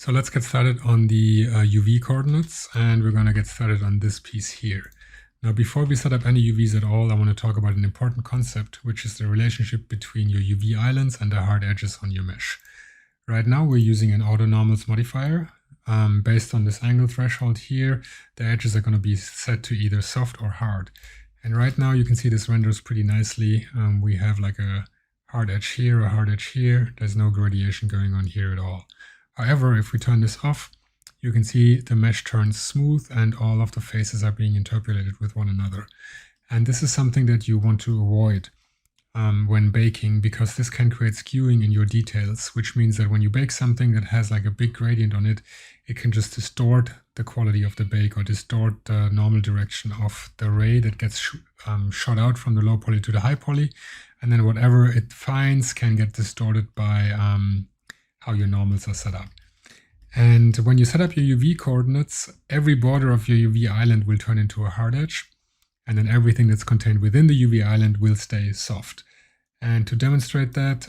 So let's get started on the UV coordinates, and we're going to get started on this piece here. Now, before we set up any UVs at all, I want to talk about an important concept, which is the relationship between your UV islands and the hard edges on your mesh. Right now, we're using an auto normals modifier. Based on this angle threshold here, the edges are going to be set to either soft or hard. And right now, you can see this renders pretty nicely. We have like a hard edge here, a hard edge here. There's no gradation going on here at all. However, if we turn this off, you can see the mesh turns smooth and all of the faces are being interpolated with one another. And this is something that you want to avoid when baking, because this can create skewing in your details, which means that when you bake something that has like a big gradient on it, it can just distort the quality of the bake or distort the normal direction of the ray that gets shot out from the low poly to the high poly. And then whatever it finds can get distorted by how your normals are set up. And when you set up your UV coordinates, every border of your UV island will turn into a hard edge, and then everything that's contained within the UV island will stay soft. And to demonstrate that,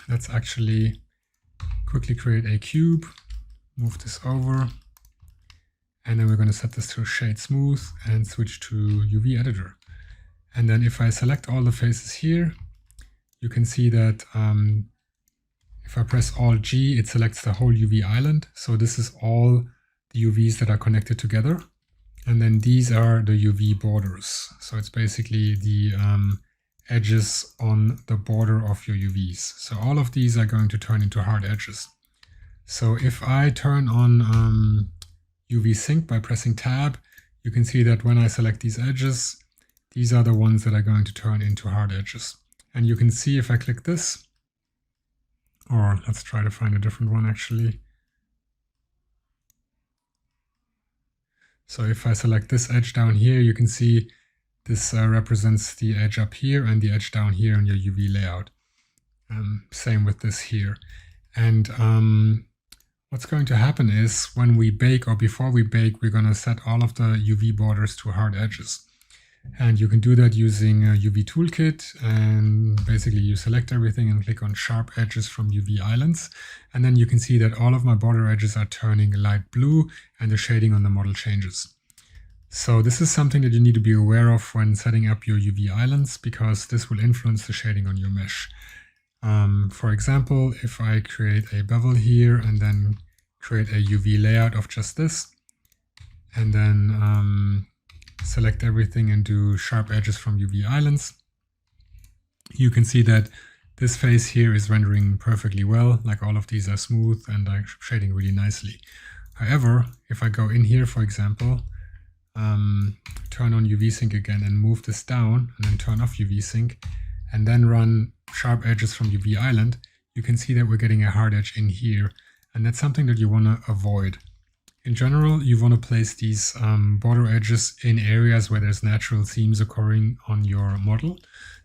let's actually quickly create a cube, move this over, and then we're going to set this to shade smooth and switch to UV editor. And then if I select all the faces here, you can see that if I press Alt-G, it selects the whole UV island. So this is all the UVs that are connected together. And then these are the UV borders. So it's basically the edges on the border of your UVs. So all of these are going to turn into hard edges. So if I turn on UV sync by pressing tab, you can see that when I select these edges, these are the ones that are going to turn into hard edges. And you can see if I click this, or let's try to find a different one actually. So if I select this edge down here, you can see this represents the edge up here and the edge down here in your UV layout. Same with this here. And what's going to happen is when we bake, or before we bake, we're going to set all of the UV borders to hard edges. And you can do that using a UV toolkit, and basically you select everything and click on sharp edges from UV islands. And then you can see that all of my border edges are turning light blue and the shading on the model changes. So this is something that you need to be aware of when setting up your UV islands, because this will influence the shading on your mesh. For example, if I create a bevel here and then create a UV layout of just this, and then select everything and do sharp edges from UV islands, you can see that this face here is rendering perfectly well, like all of these are smooth and are shading really nicely. However, if I go in here, for example, turn on UV sync again and move this down, and then turn off UV sync, and then run sharp edges from UV island, you can see that we're getting a hard edge in here, and that's something that you want to avoid. In general, you want to place these border edges in areas where there's natural seams occurring on your model.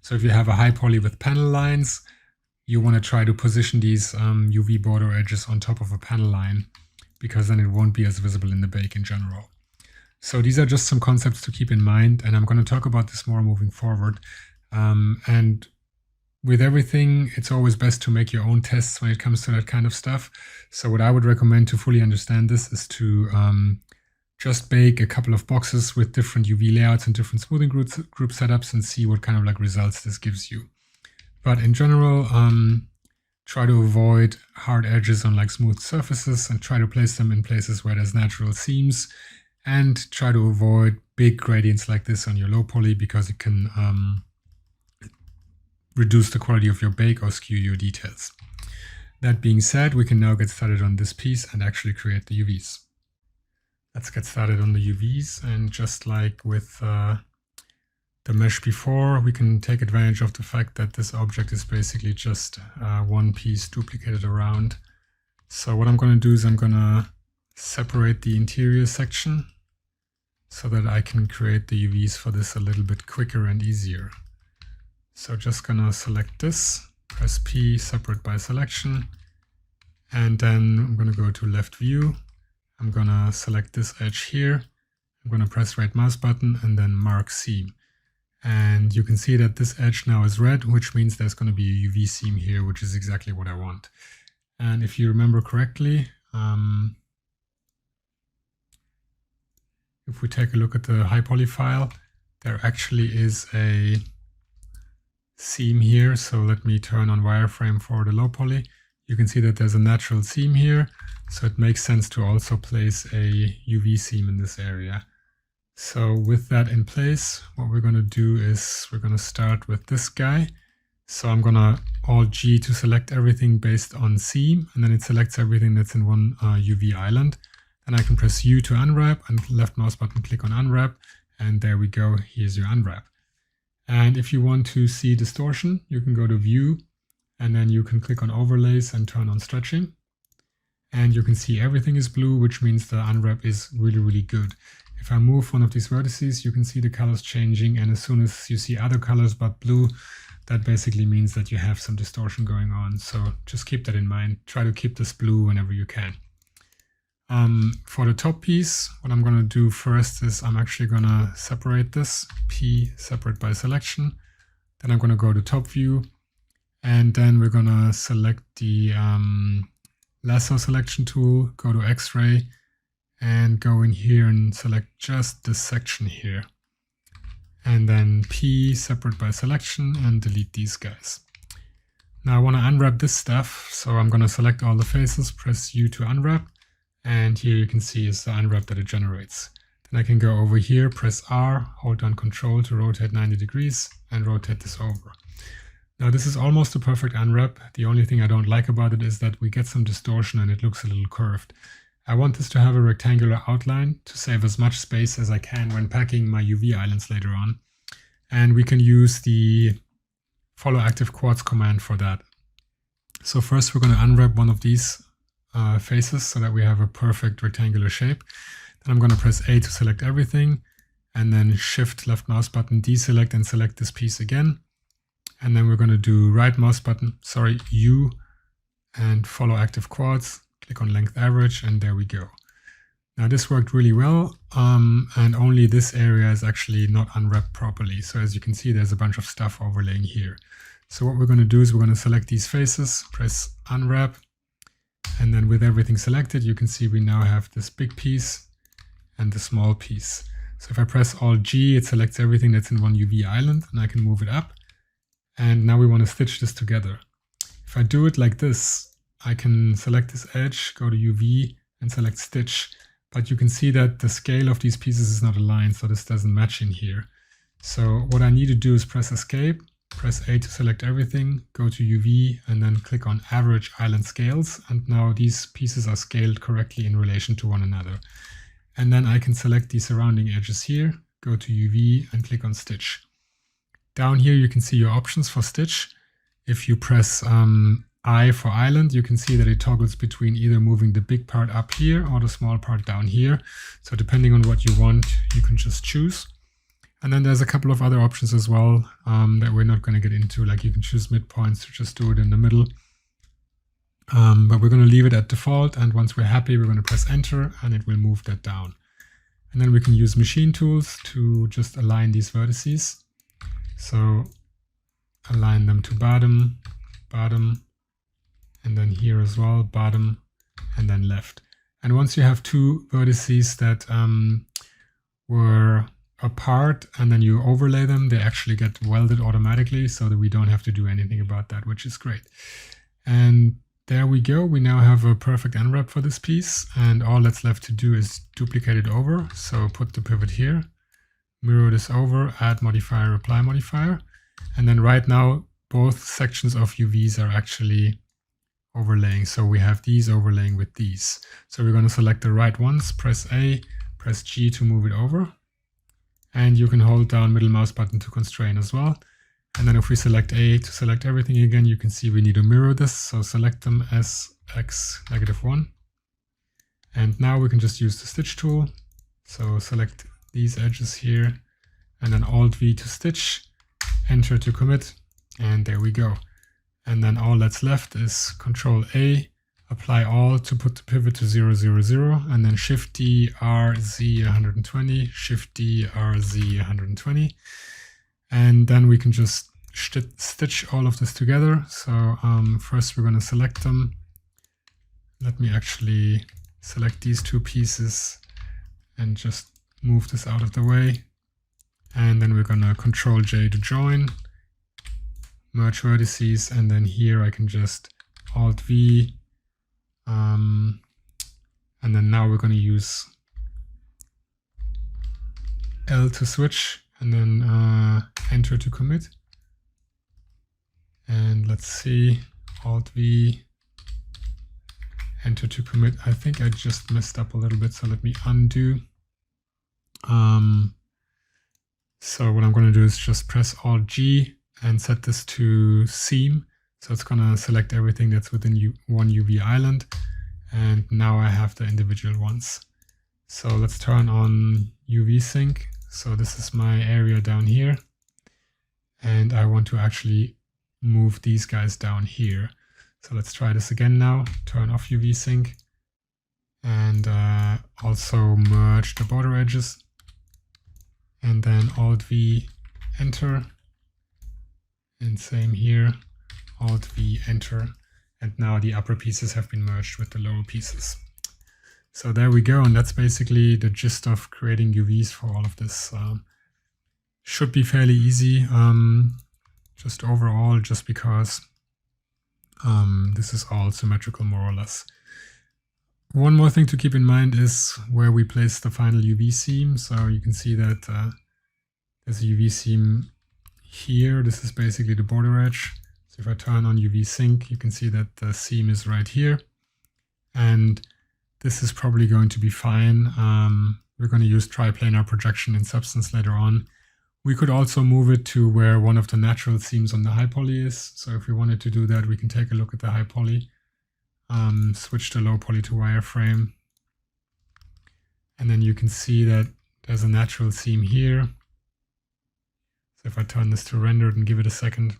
So if you have a high poly with panel lines, you want to try to position these UV border edges on top of a panel line, because then it won't be as visible in the bake in general. So these are just some concepts to keep in mind, and I'm going to talk about this more moving forward. And with everything, it's always best to make your own tests when it comes to that kind of stuff. So what I would recommend to fully understand this is to just bake a couple of boxes with different UV layouts and different smoothing group setups and see what kind of like results this gives you. But in general, try to avoid hard edges on like smooth surfaces and try to place them in places where there's natural seams, and try to avoid big gradients like this on your low poly, because it can reduce the quality of your bake or skew your details. That being said, we can now get started on this piece and actually create the UVs. Let's get started on the UVs, and just like with the mesh before, we can take advantage of the fact that this object is basically just one piece duplicated around. So what I'm going to do is I'm going to separate the interior section so that I can create the UVs for this a little bit quicker and easier. So just gonna select this, press P, separate by selection, and then I'm gonna go to left view. I'm gonna select this edge here. I'm gonna press right mouse button and then mark seam. And you can see that this edge now is red, which means there's gonna be a UV seam here, which is exactly what I want. And if you remember correctly, If we take a look at the high poly file, there actually is a seam here. So let me turn on wireframe for the low poly. You can see that there's a natural seam here. So it makes sense to also place a UV seam in this area. So with that in place, what we're going to do is we're going to start with this guy. So I'm going to Alt G to select everything based on seam, and then it selects everything that's in one UV island. And I can press U to unwrap and left mouse button click on unwrap, and there we go, here's your unwrap. And if you want to see distortion, you can go to View, and then you can click on Overlays and turn on Stretching. And you can see everything is blue, which means the unwrap is really, really good. If I move one of these vertices, you can see the colors changing, and as soon as you see other colors but blue, that basically means that you have some distortion going on. So just keep that in mind. Try to keep this blue whenever you can. For the top piece, what I'm going to do first is I'm actually going to separate this, P, separate by selection. Then I'm going to go to top view, and then we're going to select the lasso selection tool, go to X-ray, and go in here and select just this section here. And then P, separate by selection, and delete these guys. Now I want to unwrap this stuff, so I'm going to select all the faces, press U to unwrap. And here you can see is the unwrap that it generates. Then I can go over here, press R, hold down Control to rotate 90 degrees and rotate this over. Now this is almost a perfect unwrap. The only thing I don't like about it is that we get some distortion and it looks a little curved. I want this to have a rectangular outline to save as much space as I can when packing my UV islands later on. And we can use the follow active quartz command for that. So first we're going to unwrap one of these faces so that we have a perfect rectangular shape. Then I'm going to press A to select everything, and then Shift left mouse button deselect and select this piece again. And then we're going to do right mouse button, U, and follow active quartz, click on length average, and there we go. Now this worked really well, and only this area is actually not unwrapped properly. So as you can see, there's a bunch of stuff overlaying here. So what we're going to do is we're going to select these faces, press unwrap, and then with everything selected, you can see we now have this big piece and the small piece. So if I press Alt G, it selects everything that's in one UV island, and I can move it up. And now we want to stitch this together. If I do it like this, I can select this edge, go to UV and select stitch. But you can see that the scale of these pieces is not aligned, so this doesn't match in here. So what I need to do is press Escape, press A to select everything, go to UV, and then click on Average Island Scales. And now these pieces are scaled correctly in relation to one another. And then I can select the surrounding edges here, go to UV, and click on Stitch. Down here you can see your options for stitch. If you press I for island, you can see that it toggles between either moving the big part up here or the small part down here. So depending on what you want, you can just choose. And then there's a couple of other options as well that we're not going to get into, like you can choose midpoints to just do it in the middle. But we're going to leave it at default, and once we're happy, we're going to press enter and it will move that down. And then we can use machine tools to just align these vertices. So align them to bottom, bottom, and then here as well, bottom, and then left. And once you have two vertices that were apart and then you overlay them, they actually get welded automatically so that we don't have to do anything about that, which is great. And there we go. We now have a perfect unwrap for this piece, and all that's left to do is duplicate it over. So put the pivot here, mirror this over, add modifier, apply modifier. And then right now, both sections of UVs are actually overlaying. So we have these overlaying with these. So we're going to select the right ones, press A, press G to move it over. And you can hold down middle mouse button to constrain as well. And then if we select A to select everything again, you can see we need to mirror this. So select them as X -1. And now we can just use the stitch tool. So select these edges here and then Alt V to stitch, enter to commit, and there we go. And then all that's left is Control A, apply all to put the pivot to 0, 0, 0, and then Shift D, R, Z 120, Shift D, R, Z 120. And then we can just stitch all of this together. So first we're going to select them, let me actually select these two pieces and just move this out of the way. And then we're going to Control J to join, merge vertices, and then here I can just Alt V, and then now we're going to use L to switch, and then Enter to commit. And let's see, Alt V, Enter to commit. I think I just messed up a little bit, so let me undo. So what I'm going to do is just press Alt G and set this to seam. So it's going to select everything that's within one UV island. And now I have the individual ones. So let's turn on UV sync. So this is my area down here. And I want to actually move these guys down here. So let's try this again now. Turn off UV sync. And also merge the border edges. And then Alt V, Enter. And same here, Alt V, Enter. And now the upper pieces have been merged with the lower pieces. So there we go. And that's basically the gist of creating UVs for all of this. Should be fairly easy, just overall, just because this is all symmetrical more or less. One more thing to keep in mind is where we place the final UV seam. So you can see that there's a UV seam here. This is basically the border edge. So if I turn on UV sync, you can see that the seam is right here. And this is probably going to be fine. We're going to use triplanar projection in Substance later on. We could also move it to where one of the natural seams on the high poly is. So if we wanted to do that, we can take a look at the high poly. Switch the low poly to wireframe, and then you can see that there's a natural seam here. So if I turn this to rendered and give it a second,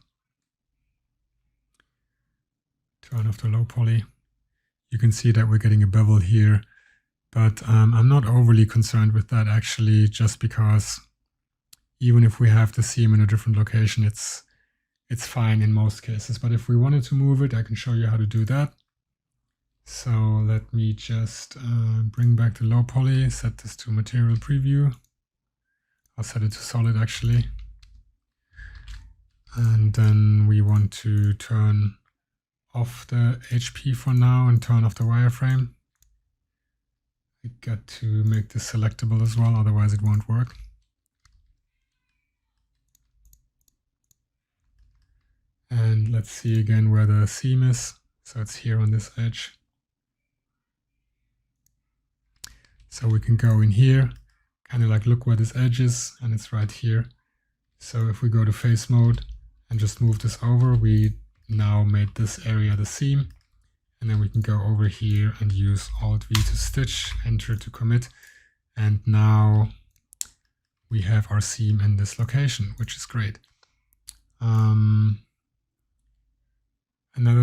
turn off the low poly, you can see that we're getting a bevel here, but I'm not overly concerned with that actually, just because even if we have the seam in a different location, it's fine in most cases. But if we wanted to move it, I can show you how to do that. So let me just bring back the low poly, set this to material preview. I'll set it to solid actually. And then we want to turn off the HP for now and turn off the wireframe. I got to make this selectable as well, otherwise it won't work. And let's see again where the seam is. So it's here on this edge. So we can go in here, kind of like look where this edge is, and it's right here. So if we go to face mode and just move this over, we now made this area the seam. And then we can go over here and use Alt V to stitch, Enter to commit. And now we have our seam in this location, which is great. Another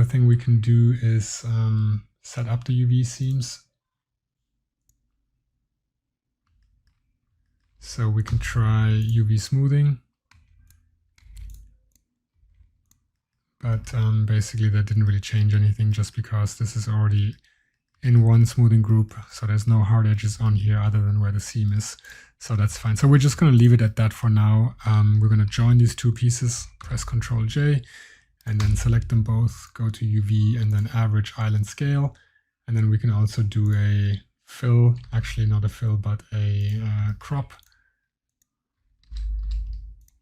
thing we can do is set up the UV seams. So we can try UV smoothing, but basically that didn't really change anything, just because this is already in one smoothing group. So there's no hard edges on here other than where the seam is. So that's fine. So we're just going to leave it at that for now. We're going to join these two pieces, press Ctrl J, and then select them both, go to UV and then average island scale. And then we can also do a fill, actually not a fill, but a crop.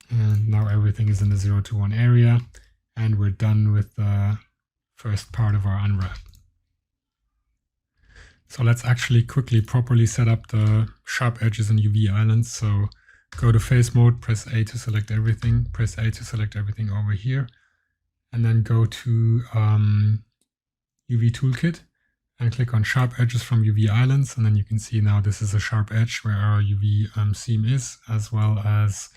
And now everything is in the 0 to 1 area, and we're done with the first part of our unwrap. So let's actually quickly properly set up the sharp edges and UV islands. So go to face mode, press A to select everything, press A to select everything over here, and then go to UV toolkit and click on sharp edges from UV islands. And then you can see now this is a sharp edge where our UV seam is, as well as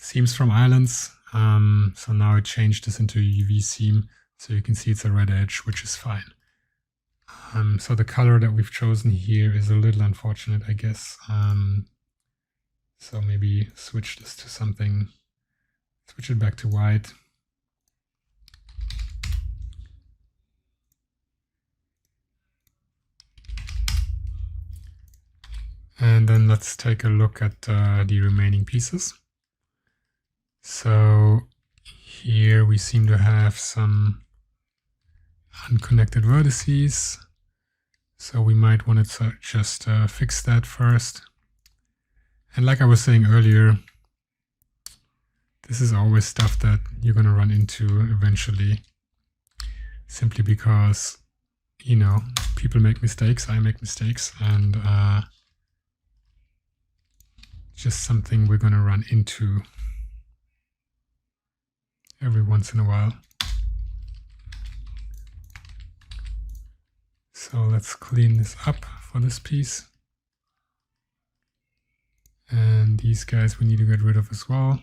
seams from islands. So now I changed this into a UV seam, so you can see it's a red edge, which is fine. So the color that we've chosen here is a little unfortunate, I guess. So maybe switch this to something, switch it back to white. And then let's take a look at the remaining pieces. So here we seem to have some unconnected vertices. So we might want to just fix that first. And like I was saying earlier, this is always stuff that you're going to run into eventually, simply because, you know, people make mistakes, I make mistakes, and just something we're going to run into every once in a while. So let's clean this up for this piece. And these guys we need to get rid of as well.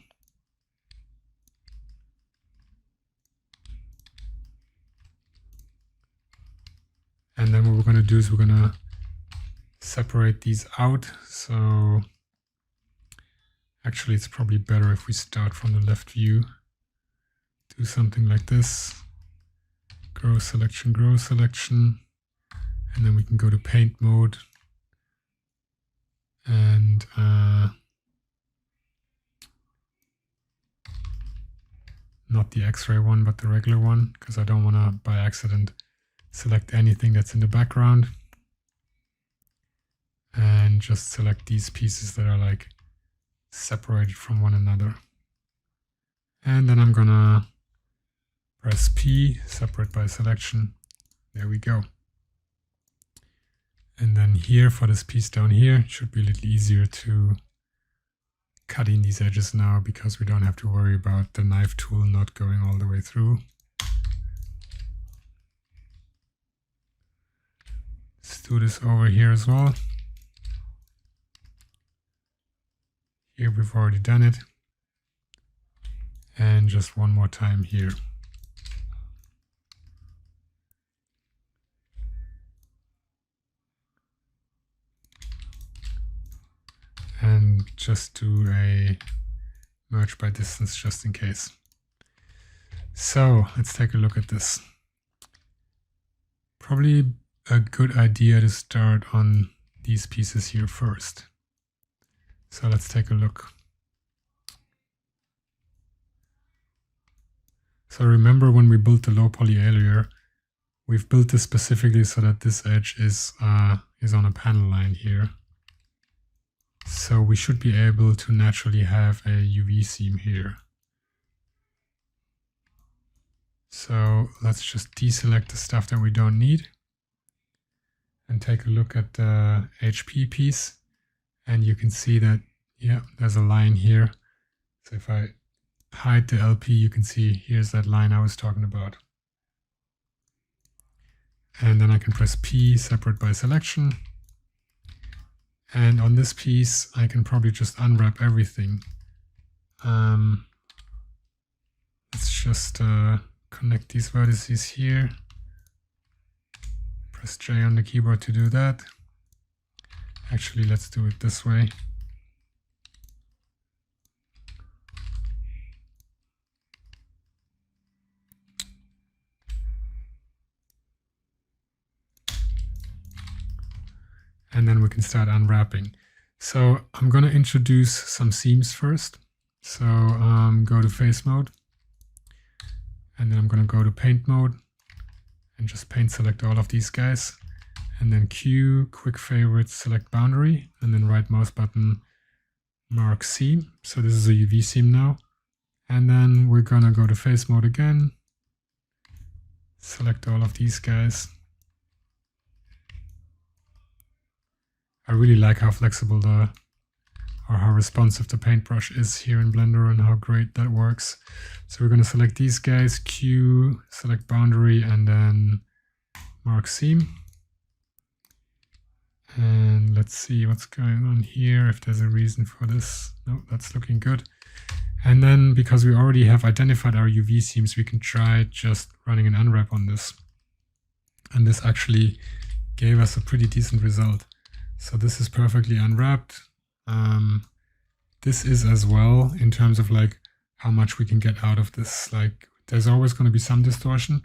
And then what we're going to do is we're going to separate these out. So actually it's probably better if we start from the left view. Do something like this. Grow selection, and then we can go to paint mode. And not the X-ray one, but the regular one, because I don't want to by accident select anything that's in the background. And just select these pieces that are like separated from one another. And then I'm gonna press P, separate by selection. There we go. And then here for this piece down here, it should be a little easier to cut in these edges now, because we don't have to worry about the knife tool not going all the way through. Let's do this over here as well. Here we've already done it. And just one more time here. And just do a merge by distance just in case. So let's take a look at this. Probably a good idea to start on these pieces here first. So let's take a look. So remember when we built the low poly earlier, we've built this specifically so that this edge is on a panel line here. So we should be able to naturally have a UV seam here. So let's just deselect the stuff that we don't need and take a look at the HP piece. And you can see that, yeah, there's a line here. So if I hide the LP, you can see here's that line I was talking about. And then I can press P, separate by selection. And on this piece, I can probably just unwrap everything. Let's just connect these vertices here. Press J on the keyboard to do that. Actually, let's do it this way. And then we can start unwrapping. So I'm going to introduce some seams first. So go to face mode. And then I'm going to go to paint mode. And just paint select all of these guys. And then Q, quick favorites, select boundary. And then right mouse button, mark seam. So this is a UV seam now. And then we're going to go to face mode again. Select all of these guys. I really like how flexible or how responsive the paintbrush is here in Blender and how great that works. So we're going to select these guys, Q, select boundary, and then mark seam. And let's see what's going on here, if there's a reason for this. No, that's looking good. And then because we already have identified our UV seams, we can try just running an unwrap on this. And this actually gave us a pretty decent result. So this is perfectly unwrapped. This is as well in terms of like how much we can get out of this. Like there's always going to be some distortion,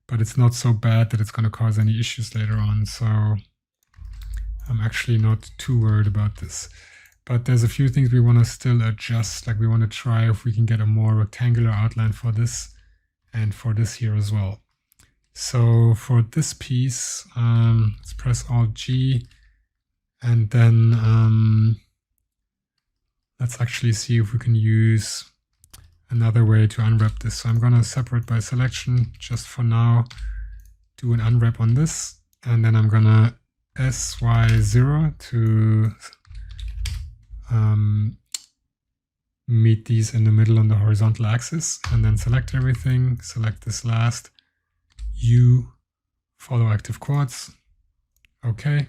but it's not so bad that it's going to cause any issues later on. So I'm actually not too worried about this. But there's a few things we want to still adjust. Like we want to try if we can get a more rectangular outline for this and for this here as well. So for this piece, let's press Alt-G, and then let's actually see if we can use another way to unwrap this. So I'm going to separate by selection just for now, do an unwrap on this, and then I'm going to SY0 to meet these in the middle on the horizontal axis, and then select everything, select this last, U, follow active quads, okay,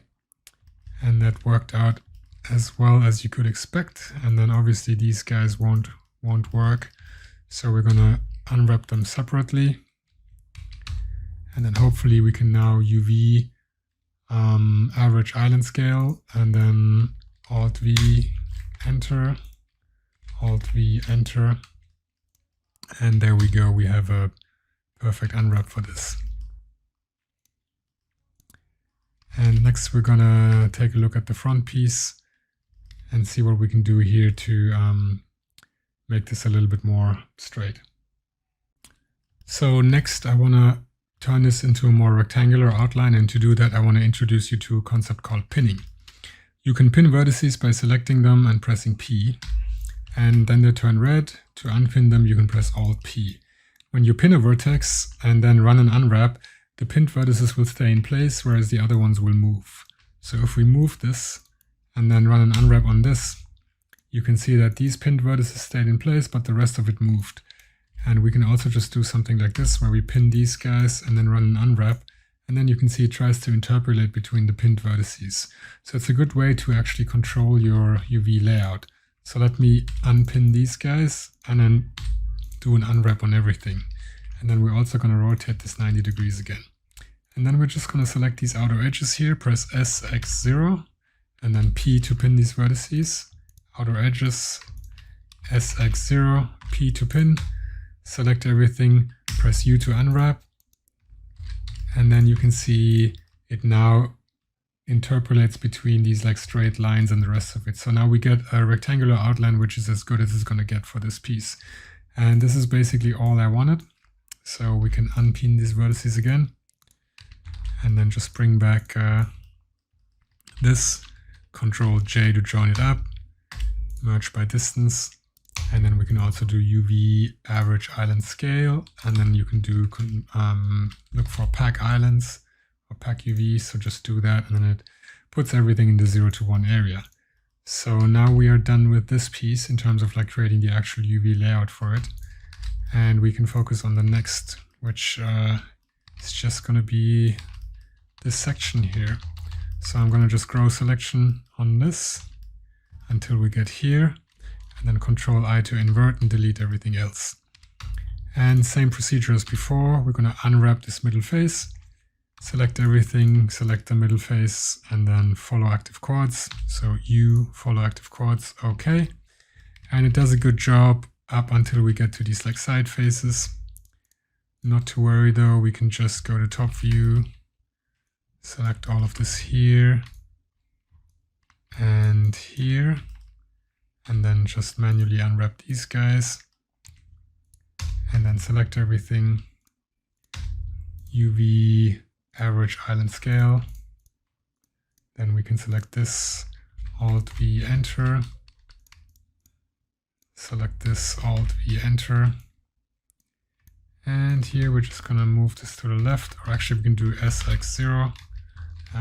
and that worked out as well as you could expect. And then obviously these guys won't work, so we're gonna unwrap them separately, and then hopefully we can now UV average island scale, and then Alt-V, enter, Alt-V, enter, and there we go, we have a perfect unwrap for this. And next we're gonna take a look at the front piece and see what we can do here to make this a little bit more straight. So next I want to turn this into a more rectangular outline, and to do that I want to introduce you to a concept called pinning. You can pin vertices by selecting them and pressing P, and then they turn red. To unpin them you can press Alt-P. When you pin a vertex and then run an unwrap, the pinned vertices will stay in place, whereas the other ones will move. So if we move this and then run an unwrap on this, you can see that these pinned vertices stayed in place, but the rest of it moved. And we can also just do something like this, where we pin these guys and then run an unwrap, and then you can see it tries to interpolate between the pinned vertices. So it's a good way to actually control your UV layout. So let me unpin these guys and then do an unwrap on everything. And then we're also going to rotate this 90 degrees again. And then we're just going to select these outer edges here, press SX0, and then P to pin these vertices. Outer edges, SX0, P to pin, select everything, press U to unwrap, and then you can see it now interpolates between these like straight lines and the rest of it. So now we get a rectangular outline, which is as good as it's going to get for this piece. And this is basically all I wanted. So we can unpin these vertices again, and then just bring back this, Control J to join it up, merge by distance, and then we can also do UV average island scale, and then you can do look for pack islands or pack UV, so just do that, and then it puts everything in the 0 to 1 area. So now we are done with this piece in terms of like creating the actual UV layout for it, and we can focus on the next, which is just going to be this section here. So I'm going to just grow selection on this until we get here, and then Control I to invert and delete everything else. And same procedure as before, we're going to unwrap this middle face, select everything, select the middle face, and then follow active quads. So U, follow active quads, okay. And it does a good job up until we get to these like side faces. Not to worry though, we can just go to top view, select all of this here and here, and then just manually unwrap these guys, and then select everything, UV average island scale, then we can select this, Alt-V, enter, select this, Alt-V, enter, and here we're just going to move this to the left, or actually we can do SX0,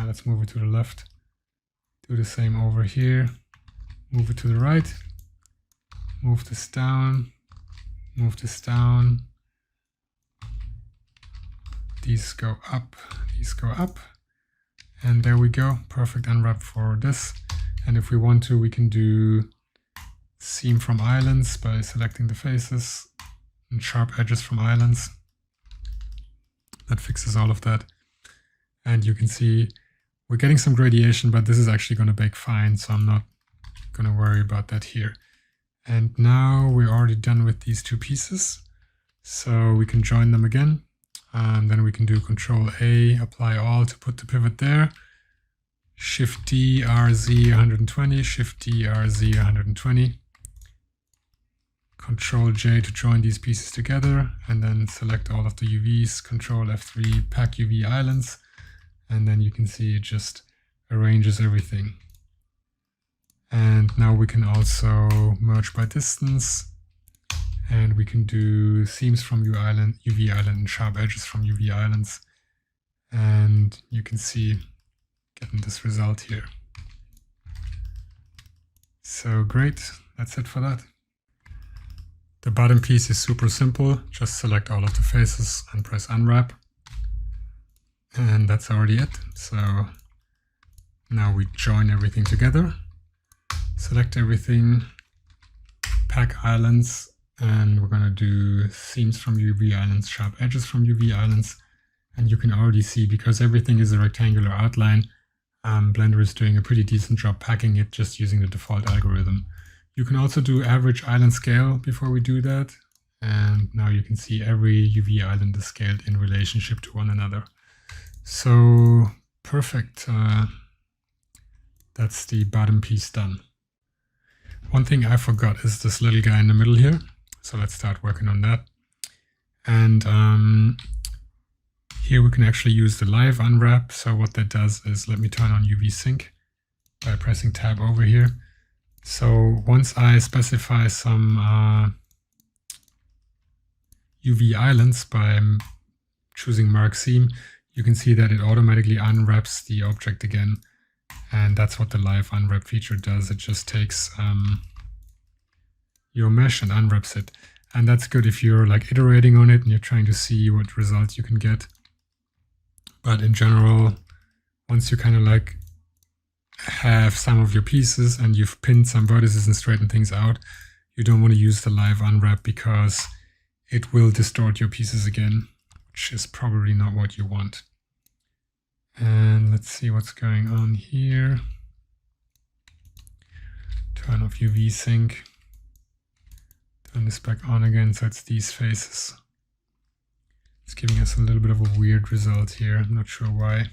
let's move it to the left, do the same over here, move it to the right, move this down, these go up, and there we go, perfect unwrap for this. And if we want to, we can do seam from islands by selecting the faces and sharp edges from islands. That fixes all of that. And you can see we're getting some gradation, but this is actually going to bake fine, so I'm not going to worry about that here. And now we're already done with these two pieces, so we can join them again, and then we can do Control A, apply all to put the pivot there, Shift D, RZ 120, Shift D, RZ 120. Control J to join these pieces together, and then select all of the UVs, Control F3, pack UV islands, and then you can see it just arranges everything. And now we can also merge by distance, and we can do seams from UV island and sharp edges from UV islands, and you can see getting this result here. So great, that's it for that. The bottom piece is super simple. Just select all of the faces and press unwrap. And that's already it. So now we join everything together. Select everything, pack islands, and we're going to do seams from UV islands, sharp edges from UV islands. And you can already see, because everything is a rectangular outline, Blender is doing a pretty decent job packing it just using the default algorithm. You can also do average island scale before we do that. And now you can see every UV island is scaled in relationship to one another. So perfect. That's the bottom piece done. One thing I forgot is this little guy in the middle here. So let's start working on that. And here we can actually use the live unwrap. So what that does is, let me turn on UV sync by pressing tab over here. So once I specify some UV islands by choosing mark seam, you can see that it automatically unwraps the object again. And that's what the live unwrap feature does. It just takes your mesh and unwraps it. And that's good if you're like iterating on it and you're trying to see what results you can get. But in general, once you kind of like have some of your pieces and you've pinned some vertices and straightened things out, you don't want to use the live unwrap because it will distort your pieces again, which is probably not what you want. And let's see what's going on here. Turn off UV sync. Turn this back on again, so it's these faces. It's giving us a little bit of a weird result here. I'm not sure why.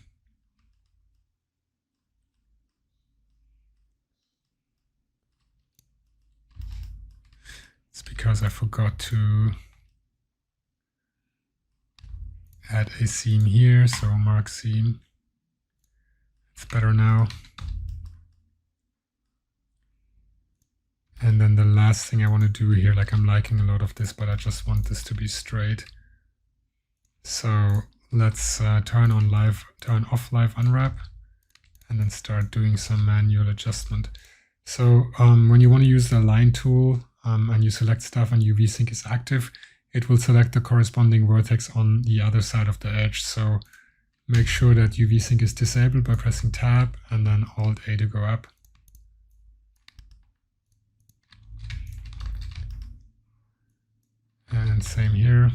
It's because I forgot to add a seam here, so mark seam. It's better now. And then the last thing I want to do here, like I'm liking a lot of this, but I just want this to be straight. So let's turn off live unwrap and then start doing some manual adjustment. So when you want to use the line tool and you select stuff and UV sync is active, it will select the corresponding vertex on the other side of the edge. So make sure that UV sync is disabled by pressing tab and then Alt A to go up. And same here.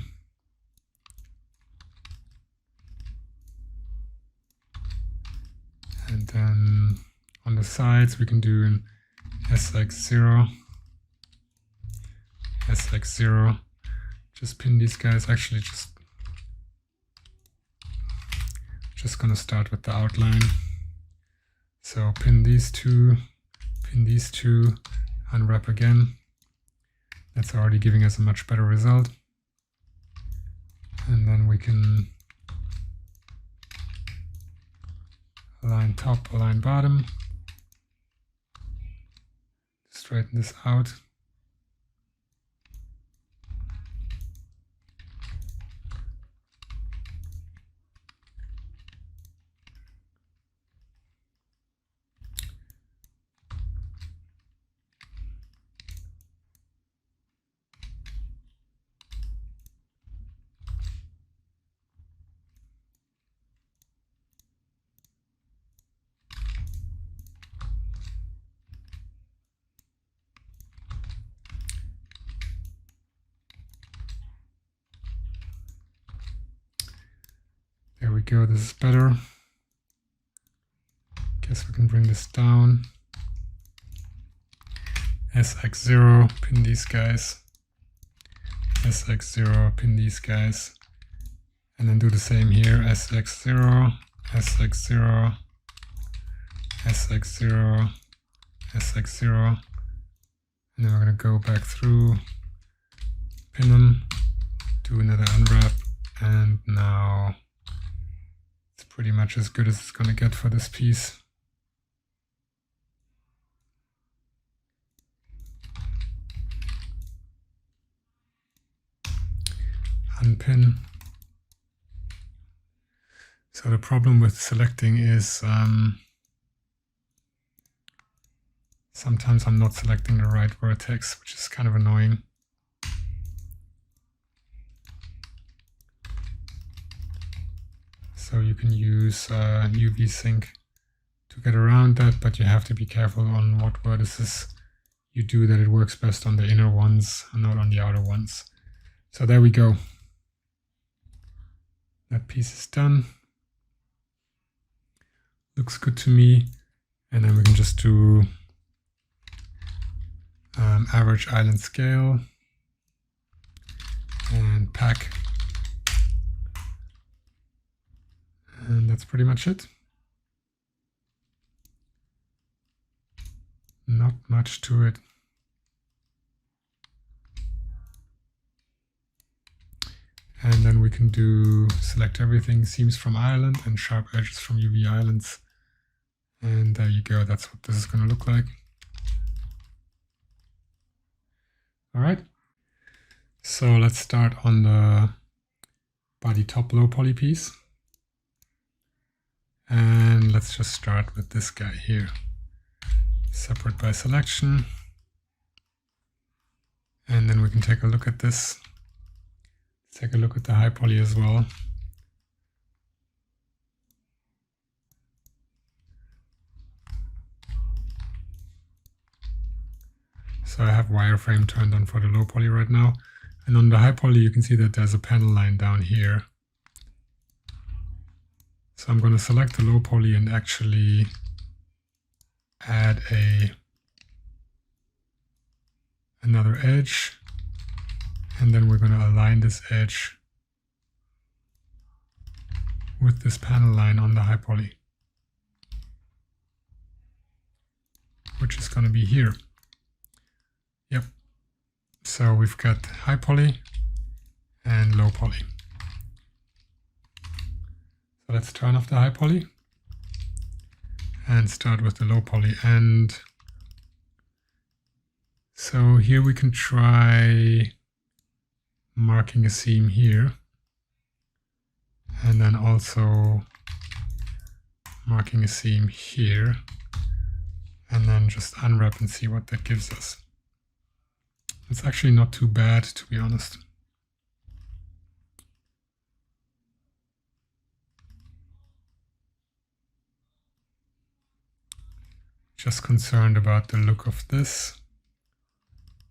And then on the sides we can do an SX0, SX0. Just pin these guys. Actually, just gonna start with the outline. So pin these two, unwrap again. That's already giving us a much better result. And then we can align top, align bottom. Straighten this out. There we go, this is better. Guess we can bring this down. SX0, pin these guys. SX0, pin these guys. And then do the same here, SX0, SX0, SX0, SX0, and then we're going to go back through, pin them, do another unwrap, and now it's pretty much as good as it's going to get for this piece. Unpin. So the problem with selecting is sometimes I'm not selecting the right vertex, which is kind of annoying. So you can use UV sync to get around that, but you have to be careful on what vertices you do, that it works best on the inner ones and not on the outer ones. So there we go. That piece is done. Looks good to me. And then we can just do average island scale and pack. And that's pretty much it. Not much to it. And then we can do select everything, seams from island and sharp edges from UV islands. And there you go, that's what this is going to look like. All right, so let's start on the body top low poly piece. And let's just start with this guy here. Separate by selection. And then we can take a look at this. Take a look at the high poly as well. So I have wireframe turned on for the low poly right now. And on the high poly, you can see that there's a panel line down here. So I'm going to select the low poly and actually add another edge. And then we're going to align this edge with this panel line on the high poly, which is going to be here. Yep. So we've got high poly and low poly. So let's turn off the high poly and start with the low poly. And so here we can try marking a seam here, and then also marking a seam here, and then just unwrap and see what that gives us. It's actually not too bad, to be honest. Just concerned about the look of this.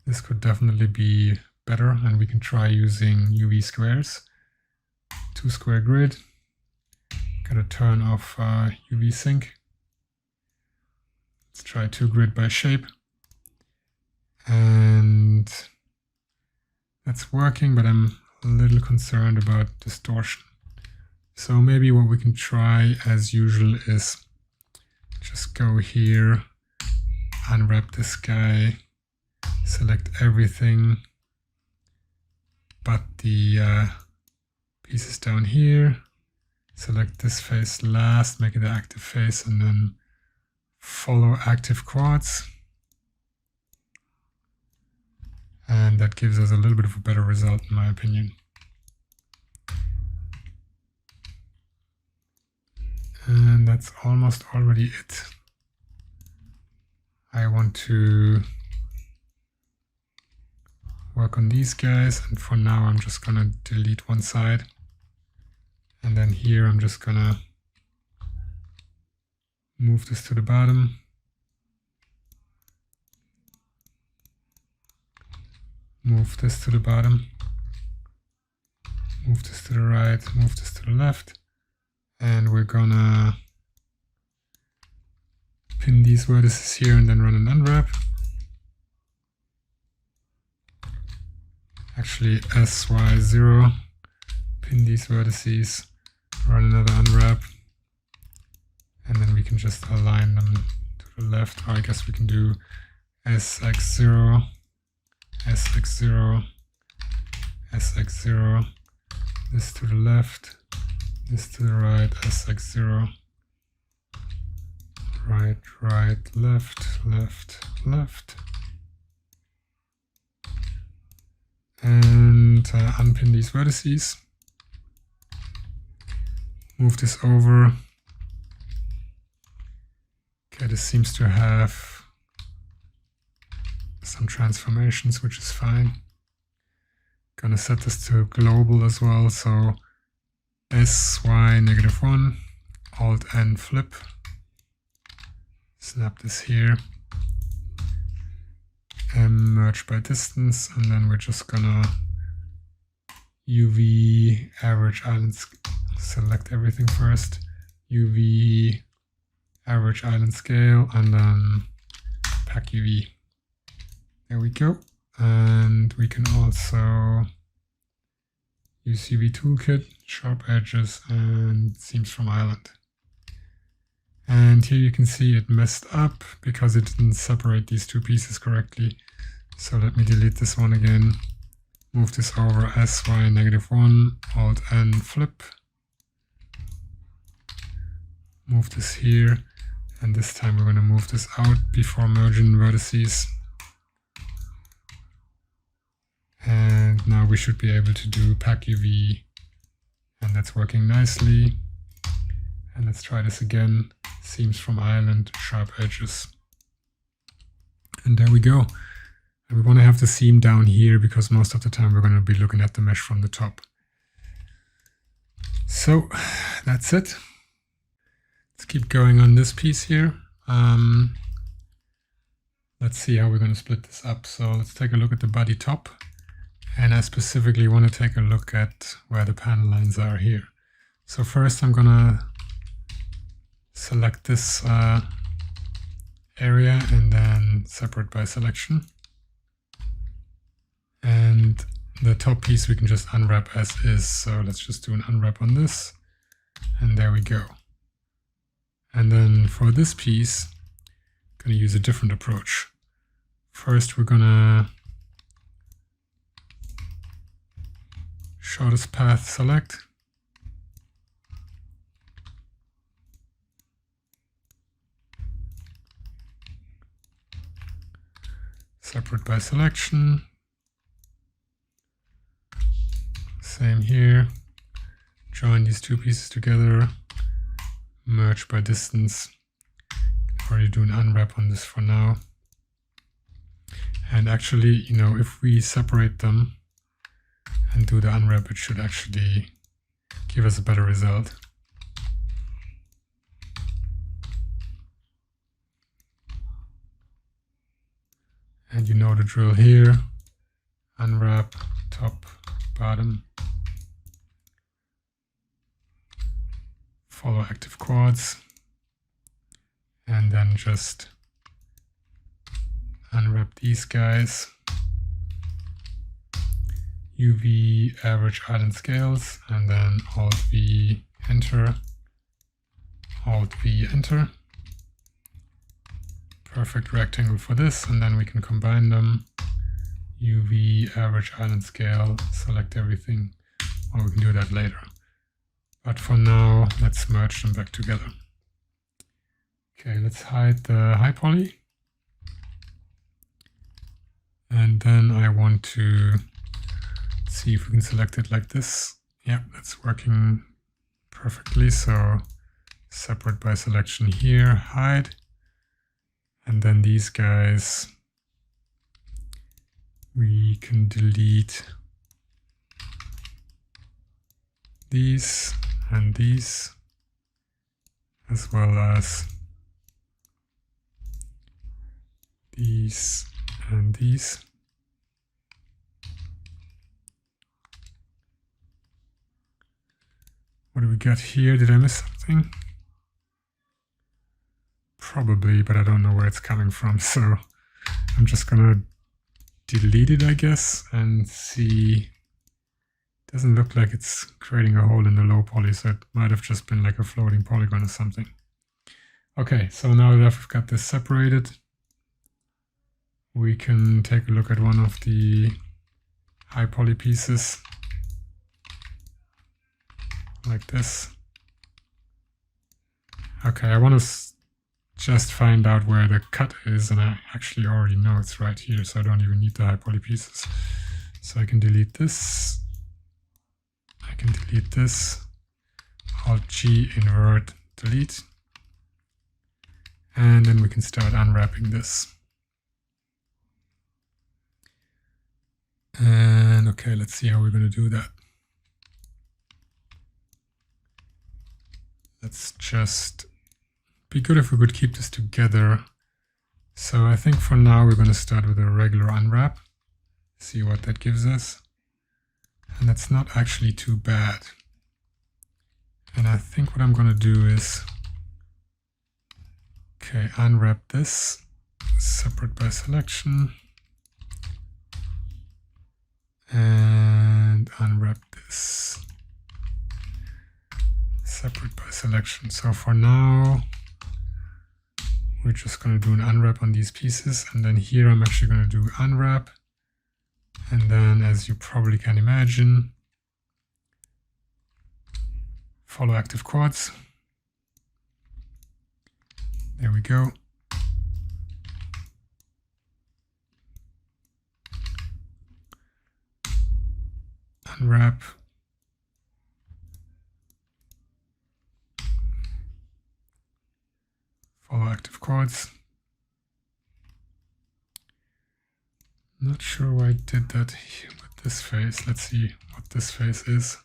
This could definitely be better, and we can try using UV squares. 2 square grid. Gotta turn off UV sync. Let's try 2 grid by shape. And that's working, but I'm a little concerned about distortion. So maybe what we can try as usual is just go here, unwrap this guy, select everything but the pieces down here, select this face last, make it the active face, and then follow active quads. And that gives us a little bit of a better result, in my opinion. And that's almost already it. I want to work on these guys, and for now I'm just gonna delete one side, and then here I'm just gonna move this to the bottom, move this to the bottom, move this to the right, move this to the left, and we're gonna pin these vertices here and then run an unwrap. Actually SY0, pin these vertices, run another unwrap, and then we can just align them to the left. Or I guess we can do SX0, SX0, SX0, this to the left, this to the right, SX0, right, right, left, left, left. And unpin these vertices. Move this over. Okay, this seems to have some transformations, which is fine. Gonna set this to global as well, so SY -1, Alt N flip. Snap this here. M merge by distance, and then we're just gonna UV average island, select everything first. UV average island scale, and then pack UV. There we go. And we can also use UV toolkit, sharp edges, and seams from island. And here you can see it messed up because it didn't separate these two pieces correctly. So let me delete this one again. Move this over, SY -1, Alt N flip. Move this here. And this time we're going to move this out before merging vertices. And now we should be able to do pack UV. And that's working nicely. And let's try this again. Seams from island, sharp edges. And there we go. And we want to have the seam down here because most of the time we're going to be looking at the mesh from the top. So that's it. Let's keep going on this piece here. Let's see how we're going to split this up. So let's take a look at the body top. And I specifically want to take a look at where the panel lines are here. So first I'm going to select this area and then separate by selection. And the top piece we can just unwrap as is. So let's just do an unwrap on this. And there we go. And then for this piece, I'm going to use a different approach. First we're going to shortest path select. Separate by selection. Same here. Join these two pieces together. Merge by distance. Already do an unwrap on this for now. And actually, you know, if we separate them and do the unwrap, it should actually give us a better result. And you know the drill here. Unwrap, top, bottom. Follow active quads. And then just unwrap these guys. UV average island scales, and then Alt V enter, Alt V enter. Perfect rectangle for this, and then we can combine them. UV average island scale, select everything, or we can do that later. But for now, let's merge them back together. Okay, let's hide the high poly. And then I want to see if we can select it like this. Yeah, that's working perfectly. So separate by selection here, hide. And then these guys, we can delete these and these, as well as these and these. What do we got here? Did I miss something? Probably, but I don't know where it's coming from. So I'm just gonna delete it, I guess, and see. Doesn't look like it's creating a hole in the low poly, so it might have just been like a floating polygon or something. Okay, so now that I've got this separated, we can take a look at one of the high poly pieces, like this. Okay, I want to just find out where the cut is, and I actually already know it's right here, so I don't even need the high poly pieces. So I can delete this, I can delete this, Alt-G, invert, delete, and then we can start unwrapping this. And okay, let's see how we're going to do that. Let's just be good if we could keep this together. So I think for now we're going to start with a regular unwrap, see what that gives us. And that's not actually too bad. And I think what I'm going to do is, okay, unwrap this, separate by selection, and unwrap this, separate by selection. So for now, we're just going to do an unwrap on these pieces, and then here I'm actually going to do unwrap, and then, as you probably can imagine, follow active quads. There we go. Unwrap. Follow active quads. Not sure why I did that here with this face. Let's see what this face is.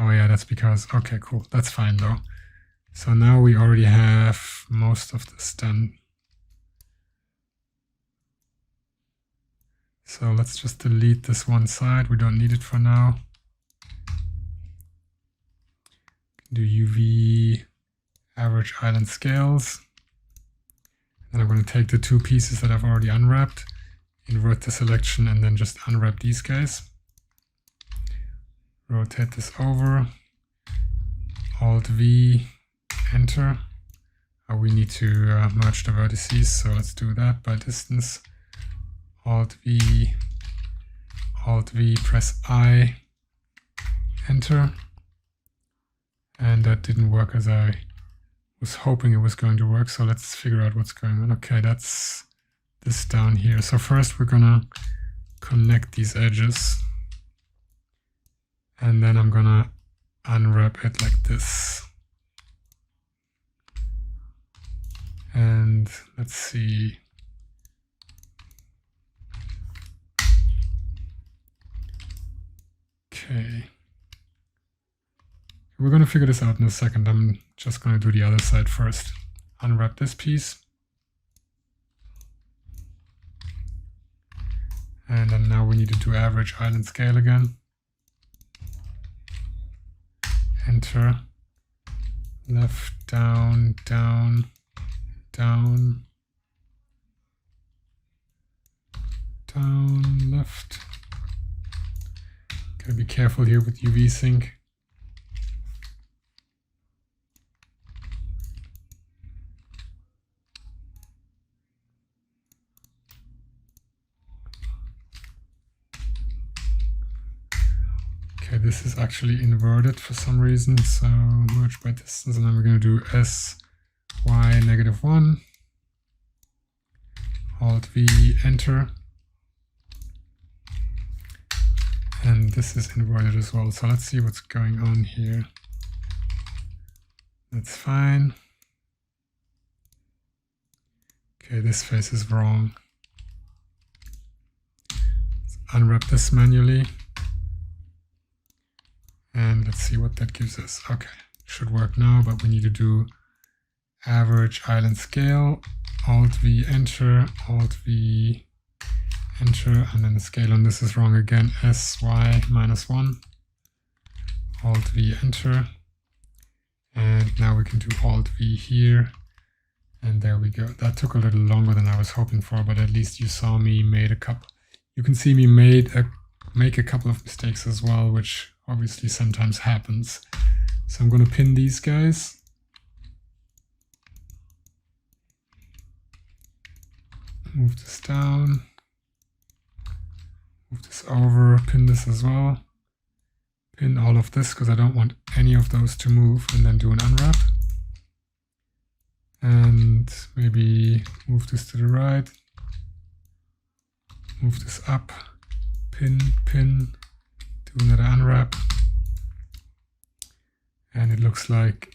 Oh yeah, that's because, okay, cool. That's fine though. So now we already have most of this done. So let's just delete this one side. We don't need it for now. Do UV average island scales. And I'm going to take the two pieces that I've already unwrapped, invert the selection, and then just unwrap these guys. Rotate this over, Alt-V, enter. We need to merge the vertices, so let's do that by distance. Alt-V, Alt-V, press I, enter. And that didn't work as I was hoping it was going to work, so let's figure out what's going on. Okay, that's this down here. So first we're gonna connect these edges, and then I'm gonna unwrap it like this. And let's see. Okay. We're going to figure this out in a second. I'm just going to do the other side first. Unwrap this piece. And then now we need to do average island scale again. Enter. Left, down, down, down, down, left. Gotta be careful here with UV sync. Okay, this is actually inverted for some reason, so merge by distance, and then we're going to do S, Y, -1, Alt-V, enter, and this is inverted as well, so let's see what's going on here. That's fine. Okay, this face is wrong. Let's unwrap this manually. And let's see what that gives us. Okay, should work now, but we need to do average island scale, Alt-V, enter, Alt-V, enter, and then the scale on this is wrong again, SY -1, Alt-V, enter, and now we can do Alt-V here, and there we go. That took a little longer than I was hoping for, but at least you saw me made a couple. You can see me make a couple of mistakes as well, which obviously sometimes happens. So I'm going to pin these guys. move this down, move this over, pin this as well, pin all of this because I don't want any of those to move, and then do an unwrap. And maybe move this to the right, move this up, pin, pin, do another unwrap. And it looks like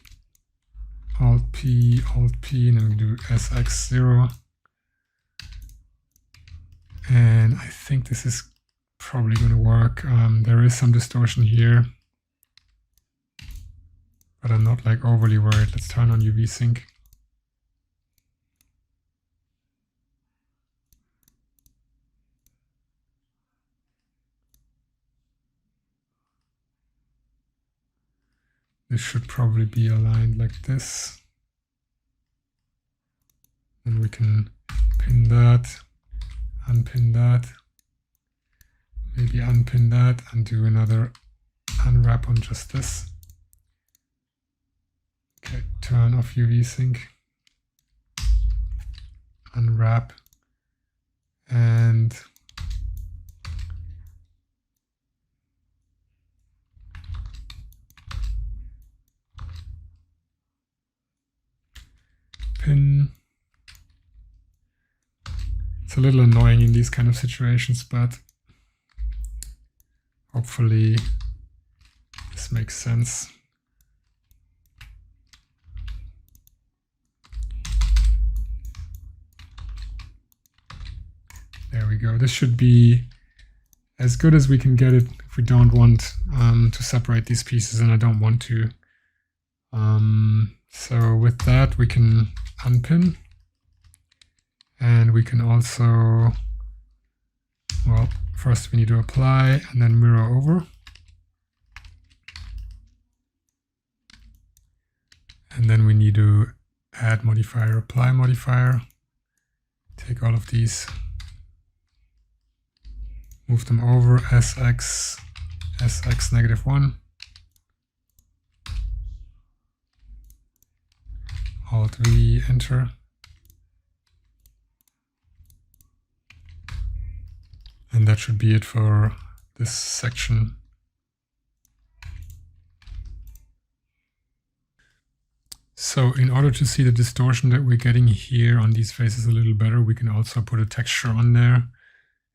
Alt P, and then we do SX0. And I think this is probably going to work. There is some distortion here, but I'm not like overly worried. Let's turn on UV sync. This should probably be aligned like this. And we can pin that, unpin that, maybe unpin that, and do another unwrap on just this. Okay, turn off UV sync, unwrap, and pin. It's a little annoying in these kind of situations, but hopefully this makes sense. There we go. This should be as good as we can get it if we don't want to separate these pieces, and I don't want to. So with that, we can unpin, and we can also, well, first we need to apply and then mirror over. And then we need to add modifier, apply modifier, take all of these, move them over, SX, SX -1, Alt V, enter. And that should be it for this section. So in order to see the distortion that we're getting here on these faces a little better, we can also put a texture on there.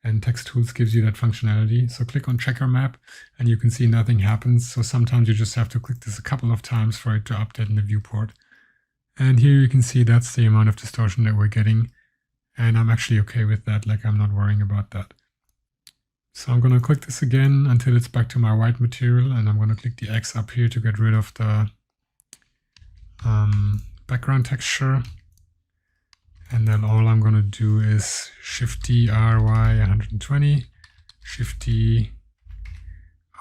And Text Tools gives you that functionality. So click on Checker Map and you can see nothing happens. So sometimes you just have to click this a couple of times for it to update in the viewport. And here you can see that's the amount of distortion that we're getting. And I'm actually okay with that, like I'm not worrying about that. So I'm going to click this again until it's back to my white material, and I'm going to click the X up here to get rid of the background texture. And then all I'm going to do is Shift D, RY 120, Shift D,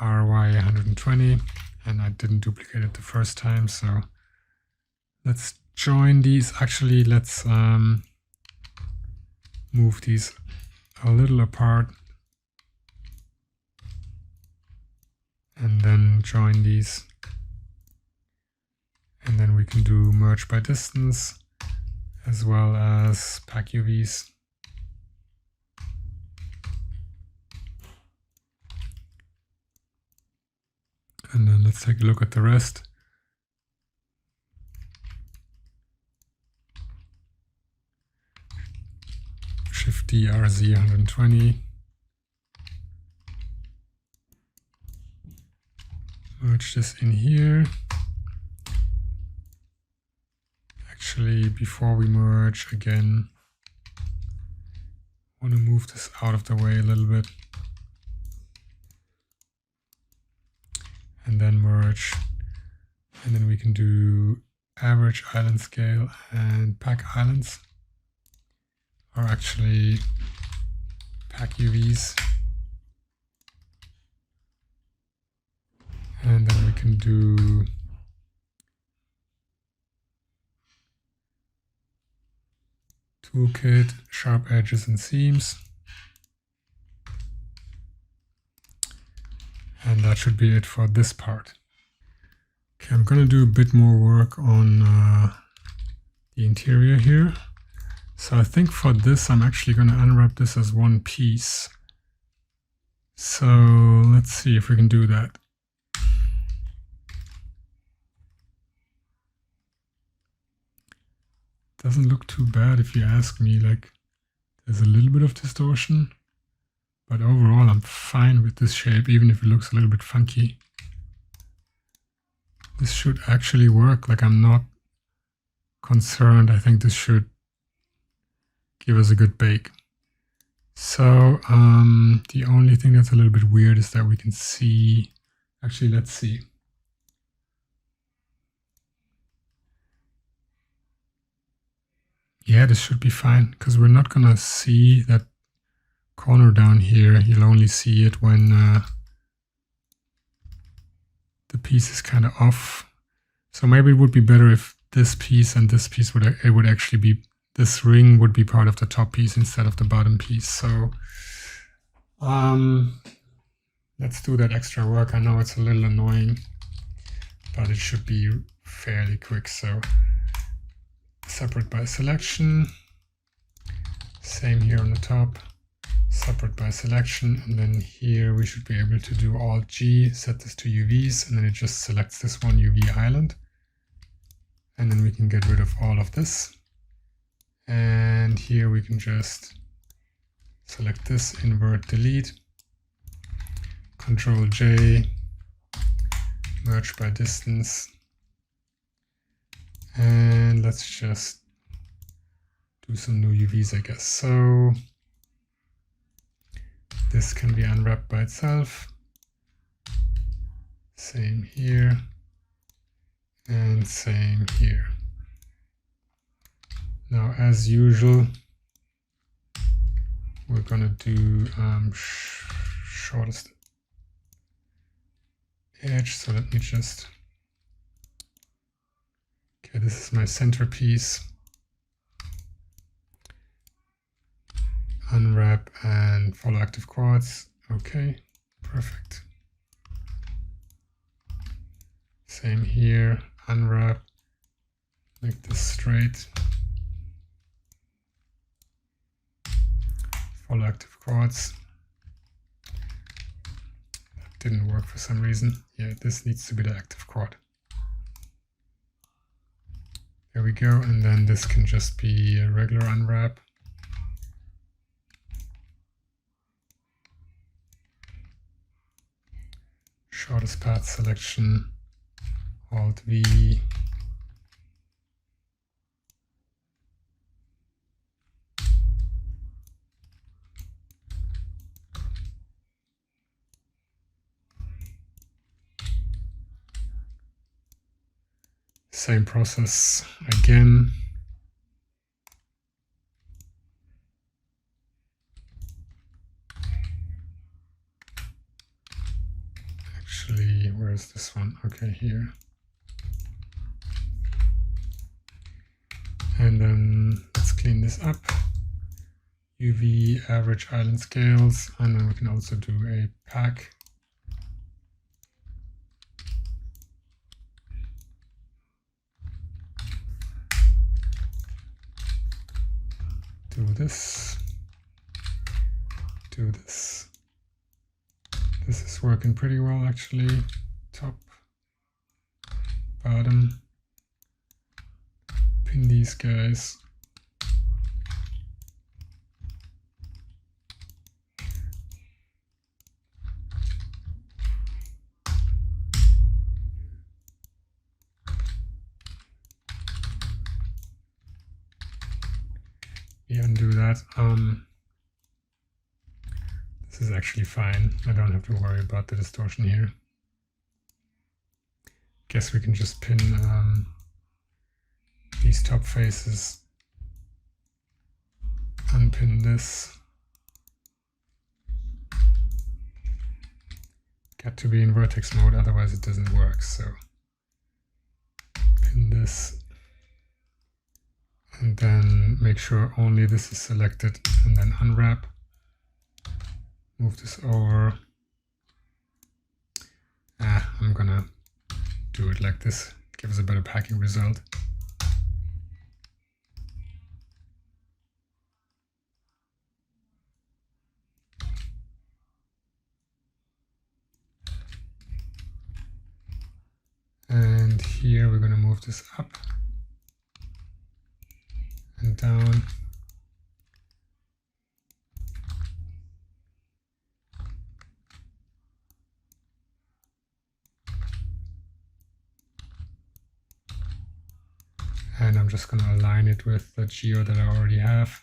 RY 120, and I didn't duplicate it the first time, so let's join these. Actually, let's move these a little apart and then join these. And then we can do merge by distance as well as pack UVs. And then let's take a look at the rest. Shift D, RZ 120. Merge this in here. Actually, before we merge again, I want to move this out of the way a little bit. And then merge. And then we can do average island scale and pack islands. Or actually pack UVs. And then we can do toolkit, sharp edges and seams. And that should be it for this part. Okay, I'm going to do a bit more work on the interior here. So I think for this, I'm actually going to unwrap this as one piece. So let's see if we can do that. Doesn't look too bad if you ask me. Like, there's a little bit of distortion, but overall I'm fine with this shape, even if it looks a little bit funky. This should actually work. Like, I'm not concerned. I think this should give us a good bake. So the only thing that's a little bit weird is that we can see, actually let's see. Yeah, this should be fine, because we're not gonna see that corner down here. You'll only see it when the piece is kind of off. So maybe it would be better if this piece and this piece would actually be, this ring would be part of the top piece instead of the bottom piece. So let's do that extra work. I know it's a little annoying, but it should be fairly quick. So separate by selection, same here on the top, separate by selection, and then here we should be able to do Alt G, set this to UVs, and then it just selects this one UV island, and then we can get rid of all of this. And here we can just select this, invert, delete, Control J, merge by distance, and let's just do some new UVs, I guess. So this can be unwrapped by itself. Same here and same here. Now, as usual, we're gonna do shortest edge. So let me just, okay, this is my centerpiece. Unwrap and follow active quartz. Okay, perfect. Same here, unwrap, make this straight. Follow active quartz. That didn't work for some reason. Yeah, this needs to be the active quad. There we go, and then this can just be a regular unwrap. Shortest path selection, Alt V. Same process again. Actually, where's this one? Okay, here. And then let's clean this up. UV average island scales, and then we can also do a pack. Do this. Do this. This is working pretty well, actually. Top, bottom. Pin these guys. Yeah, undo that. This is actually fine. I don't have to worry about the distortion here. Guess we can just pin these top faces. Unpin this. Got to be in vertex mode, otherwise it doesn't work. So pin this. And then make sure only this is selected, and then unwrap. Move this over. I'm gonna do it like this. Gives a better packing result. here we're going to move this up and down. And I'm just going to align it with the geo that I already have.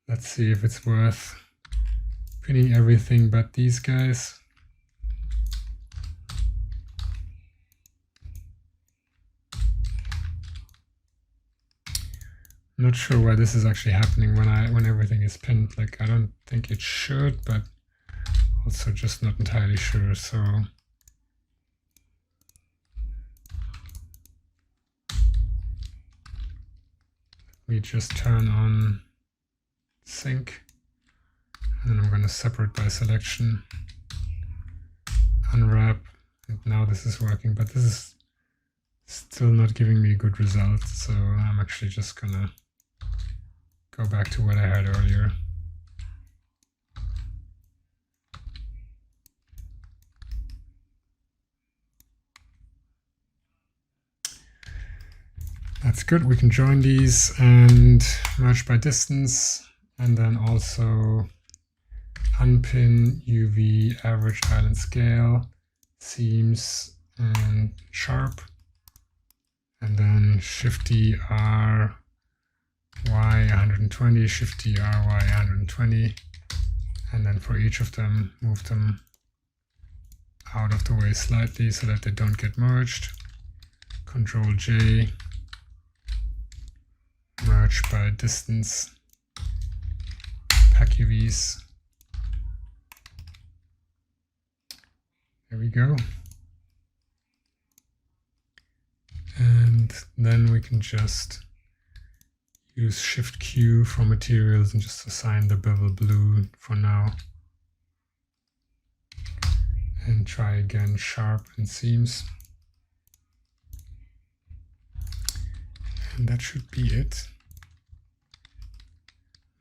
Let's see if it's worth pinning everything but these guys. I'm not sure why this is actually happening when everything is pinned. Like, I don't think it should, but also just not entirely sure. So we just turn on sync, and then I'm going to separate by selection, unwrap, and now this is working, but this is still not giving me a good result. So I'm actually just gonna go back to what I had earlier. That's good. We can join these and merge by distance, and then also unpin UV average island scale, seams and sharp, and then Shift D R Y 120, Shift D R Y 120, and then for each of them move them out of the way slightly so that they don't get merged. Control J, merge by distance, pack UVs. There we go. And then we can just use Shift Q for materials and just assign the bevel blue for now. And try again sharp and seams. And that should be it.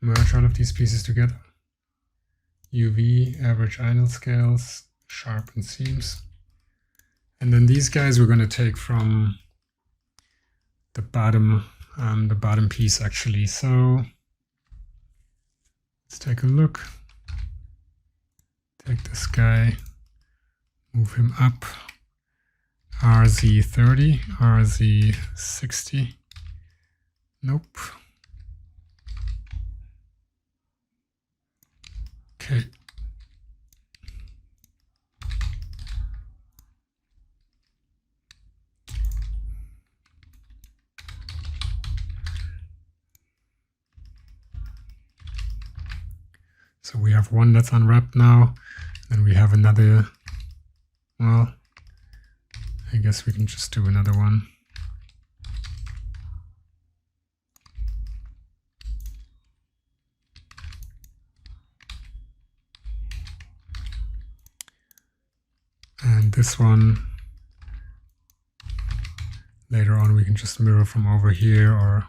Merge all of these pieces together. UV, average island scales, sharp and seams. And then these guys we're going to take from the bottom piece actually. So let's take a look. Take this guy, move him up, RZ30, RZ60. Nope. Okay. So we have one that's unwrapped now, and we have another. Well, I guess we can just do another one. And this one, later on we can just mirror from over here, or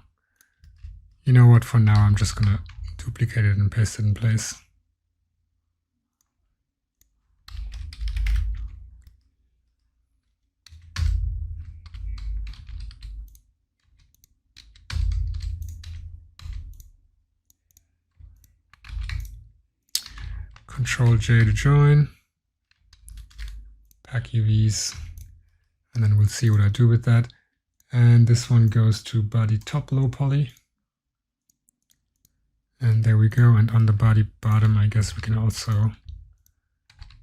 you know what, for now I'm just gonna duplicate it and paste it in place. Control J to join, pack UVs, and then we'll see what I do with that. And this one goes to body top low poly. And there we go. And on the body bottom, I guess we can also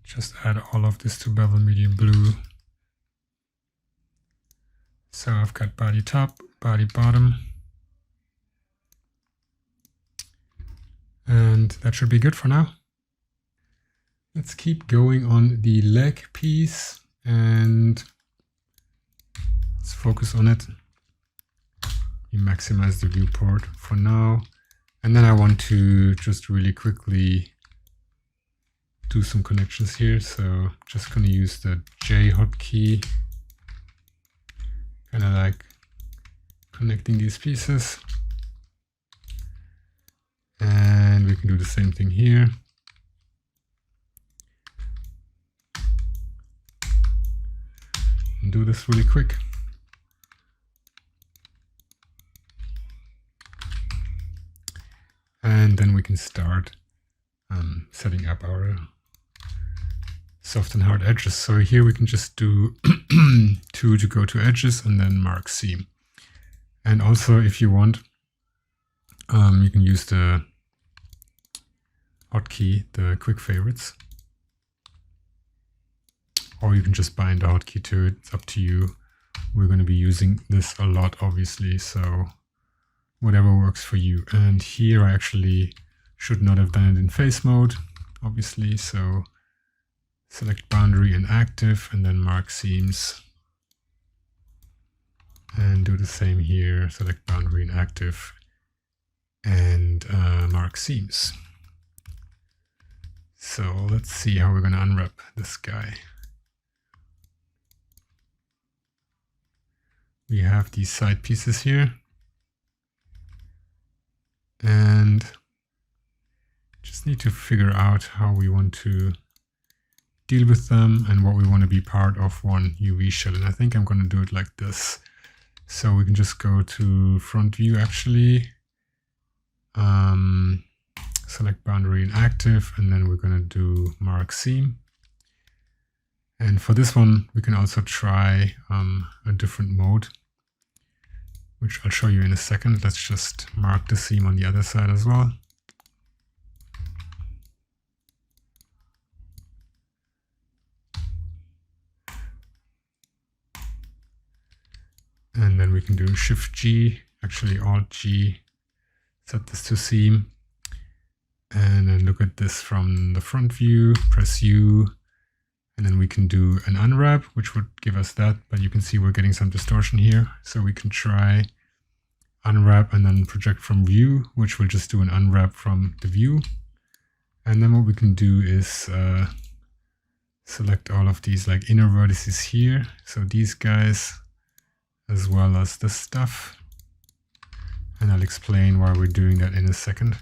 just add all of this to bevel medium blue. So I've got body top, body bottom. And that should be good for now. Let's keep going on the leg piece and let's focus on it. We maximize the viewport for now. And then I want to just really quickly do some connections here. So just going to use the J hotkey kind of like connecting these pieces. And we can do the same thing here. And do this really quick. And then we can start setting up our soft and hard edges. So here we can just do 2 to go to edges and then mark seam. And also if you want, you can use the hotkey, the quick favorites. Or you can just bind the hotkey to it, it's up to you. We're going to be using this a lot, obviously, so whatever works for you. And here I actually should not have done it in face mode, obviously, so select boundary and active and then mark seams. And do the same here, select boundary and active and mark seams. So let's see how we're going to unwrap this guy. We have these side pieces here and just need to figure out how we want to deal with them and what we want to be part of one UV shell. And I think I'm going to do it like this. So we can just go to front view actually, select boundary and active, and then we're going to do mark seam. And for this one, we can also try a different mode, which I'll show you in a second. Let's just mark the seam on the other side as well. And then we can do Shift G, actually Alt G, set this to seam. And then look at this from the front view, press U, and then we can do an unwrap, which would give us that, but you can see we're getting some distortion here. So we can try unwrap and then project from view, which will just do an unwrap from the view. And then what we can do is select all of these like inner vertices here. So these guys, as well as this stuff. And I'll explain why we're doing that in a second.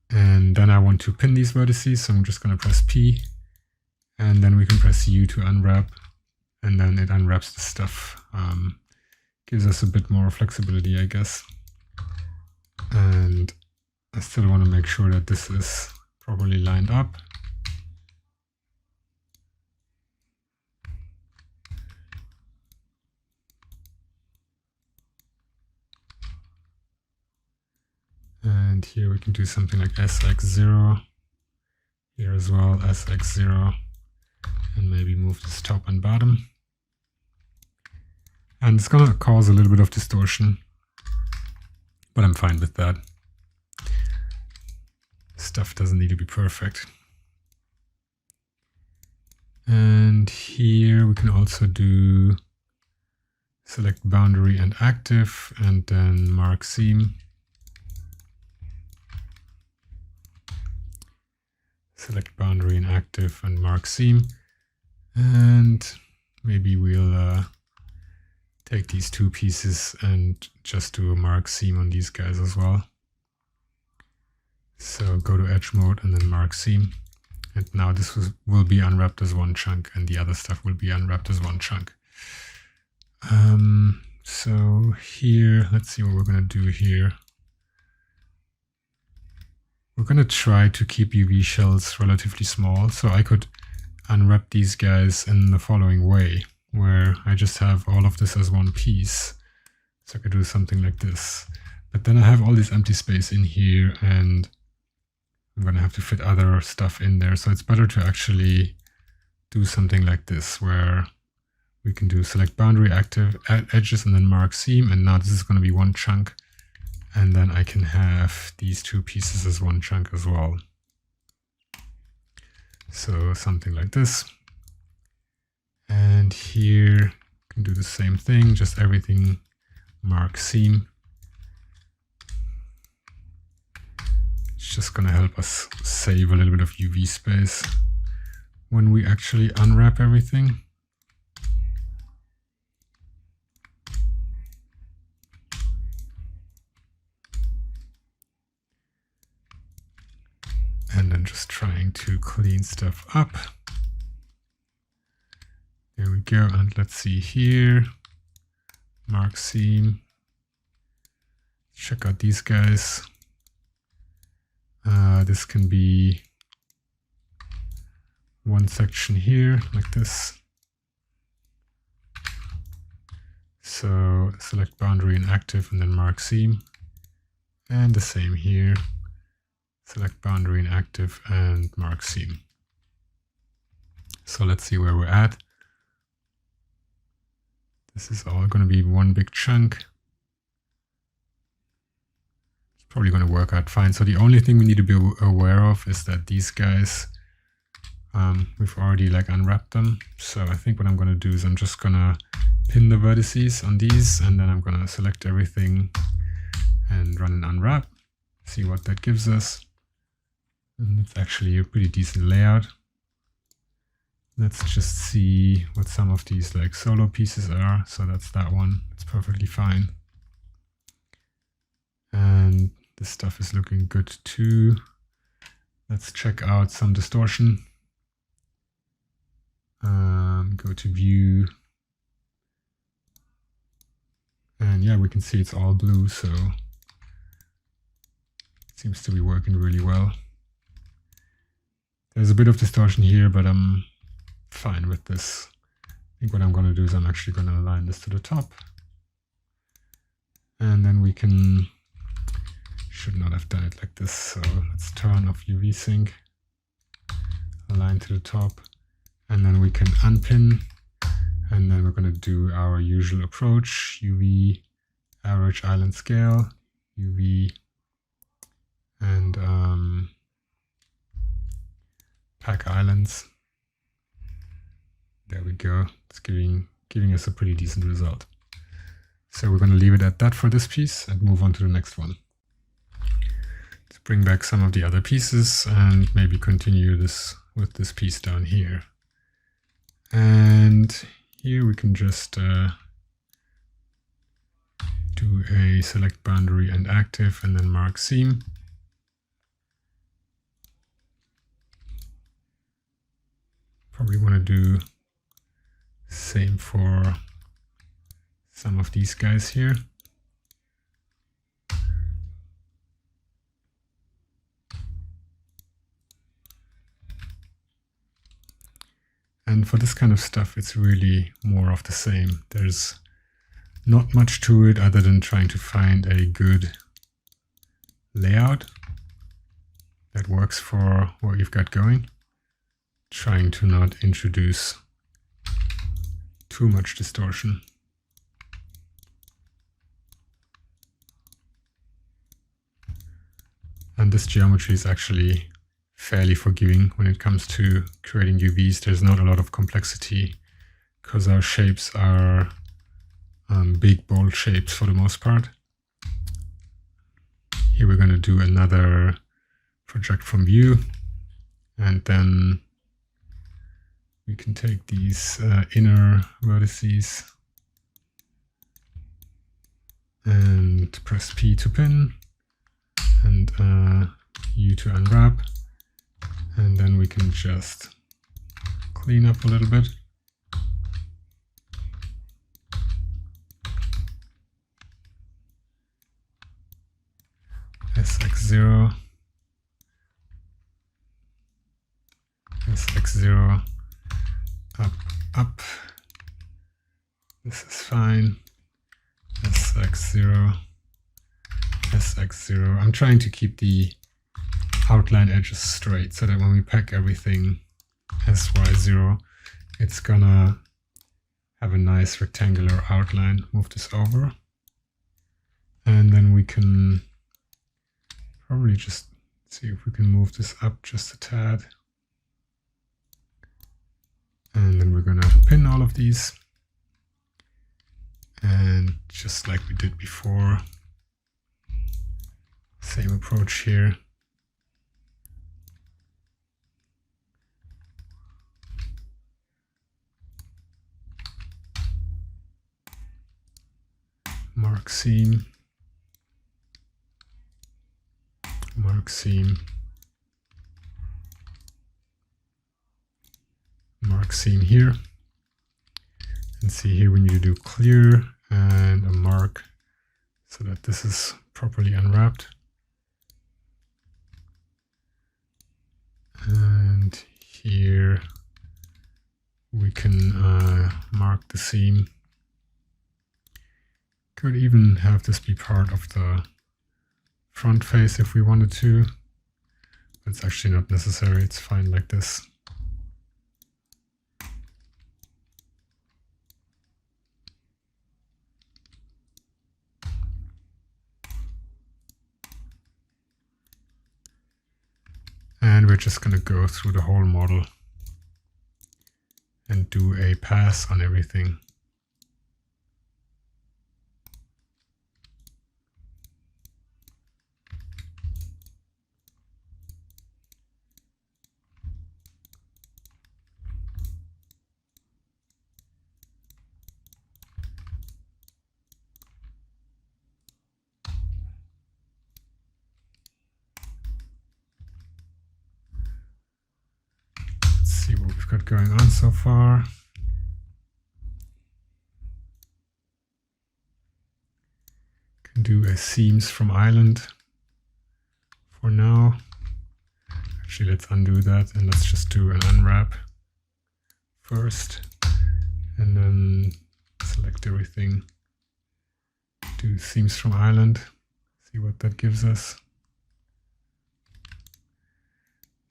And then I want to pin these vertices, so I'm just going to press P. And then we can press U to unwrap. And then it unwraps the stuff. Gives us a bit more flexibility, I guess. And I still want to make sure that this is properly lined up. And here we can do something like SX0. Here as well, SX0. And maybe move this top and bottom. And it's going to cause a little bit of distortion, but I'm fine with that. Stuff doesn't need to be perfect. And here we can also do select boundary and active and then mark seam. Select boundary and active and mark seam. And maybe we'll take these 2 pieces and just do a mark seam on these guys as well. So go to edge mode and then mark seam. And now this will be unwrapped as one chunk and the other stuff will be unwrapped as one chunk. So here, let's see what we're going to do here. We're going to try to keep UV shells relatively small. So I could unwrap these guys in the following way, where I just have all of this as one piece. So I could do something like this. But then I have all this empty space in here and I'm going to have to fit other stuff in there. So it's better to actually do something like this, where we can do select boundary, active, add edges, and then mark seam. And now this is going to be one chunk. And then I can have these 2 pieces as one chunk as well. So something like this. And here you can do the same thing, just everything mark seam. It's just going to help us save a little bit of UV space. when we actually unwrap everything. And then just trying to clean stuff up. There we go. And let's see here. Mark seam. Check out these guys. This can be one section here, like this. So select boundary and active and then mark seam. And the same here. Select boundary and active and mark seam. So let's see where we're at. This is all going to be one big chunk. It's probably going to work out fine. So the only thing we need to be aware of is that these guys, we've already like unwrapped them. So I think what I'm going to do is I'm just going to pin the vertices on these, and then I'm going to select everything and run an unwrap. See what that gives us. And it's actually a pretty decent layout. Let's just see what some of these like solo pieces are. So that's that one. It's perfectly fine. And this stuff is looking good too. Let's check out some distortion. Go to view. And yeah, we can see it's all blue, so it seems to be working really well. There's a bit of distortion here, but I'm fine with this. I think what I'm going to do is I'm actually going to align this to the top. And then we can, should not have done it like this, so let's turn off UV sync, align to the top, and then we can unpin, and then we're going to do our usual approach, UV, average island scale, UV, and pack islands. There we go. It's giving us a pretty decent result. So we're going to leave it at that for this piece and move on to the next one. Let's bring back some of the other pieces and maybe continue this with this piece down here. And here we can just do a select boundary and active and then mark seam. Probably want to do same for some of these guys here. And for this kind of stuff, it's really more of the same. There's not much to it other than trying to find a good layout that works for what you've got going. Trying to not introduce too much distortion. And this geometry is actually fairly forgiving when it comes to creating UVs. There's not a lot of complexity because our shapes are big, bold shapes for the most part. Here we're going to do another project from view, and then we can take these inner vertices and press P to pin and U to unwrap. And then we can just clean up a little bit. SX0, SX0, up, this is fine, SX0, SX0. I'm trying to keep the outline edges straight so that when we pack everything SY0, it's gonna have a nice rectangular outline. Move this over, and then we can probably just see if we can move this up just a tad. And then we're gonna pin all of these, and just like we did before, same approach here. mark seam, mark seam, mark seam here. And see here we need to do clear and a mark so that this is properly unwrapped. And here we can mark the seam. Could even have this be part of the front face if we wanted to. It's actually not necessary, it's fine like this. And we're just going to go through the whole model and do a pass on everything. See what we've got going on so far. Can do a seams from island for now. Actually, let's undo that and let's just do an unwrap first, and then select everything. Do seams from island. See what that gives us.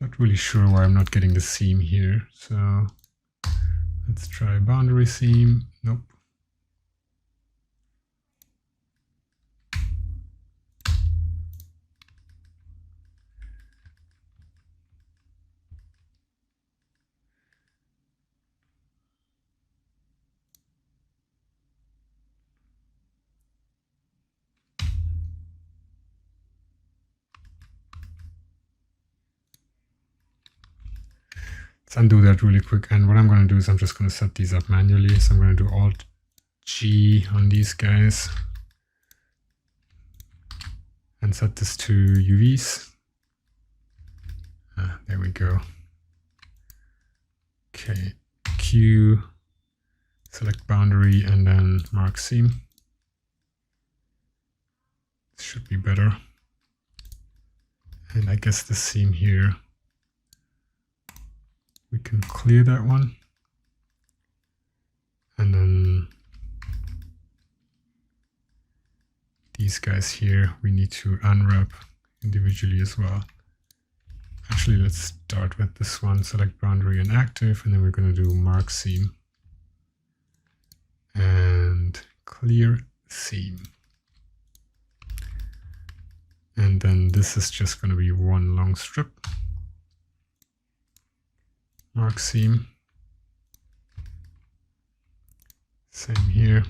Not really sure why I'm not getting the seam here, so let's try boundary seam. Nope. Let's undo that really quick, and what I'm going to do is I'm just going to set these up manually. So I'm going to do Alt G on these guys and set this to UVs. There we go. Okay, Q, select boundary and then mark seam. This should be better. And I guess the seam here, we can clear that one, and then these guys here we need to unwrap individually as well. Actually, let's start with this one, select boundary and active, and then we're going to do mark seam and clear seam. And then this is just going to be one long strip. Mark seam, same here.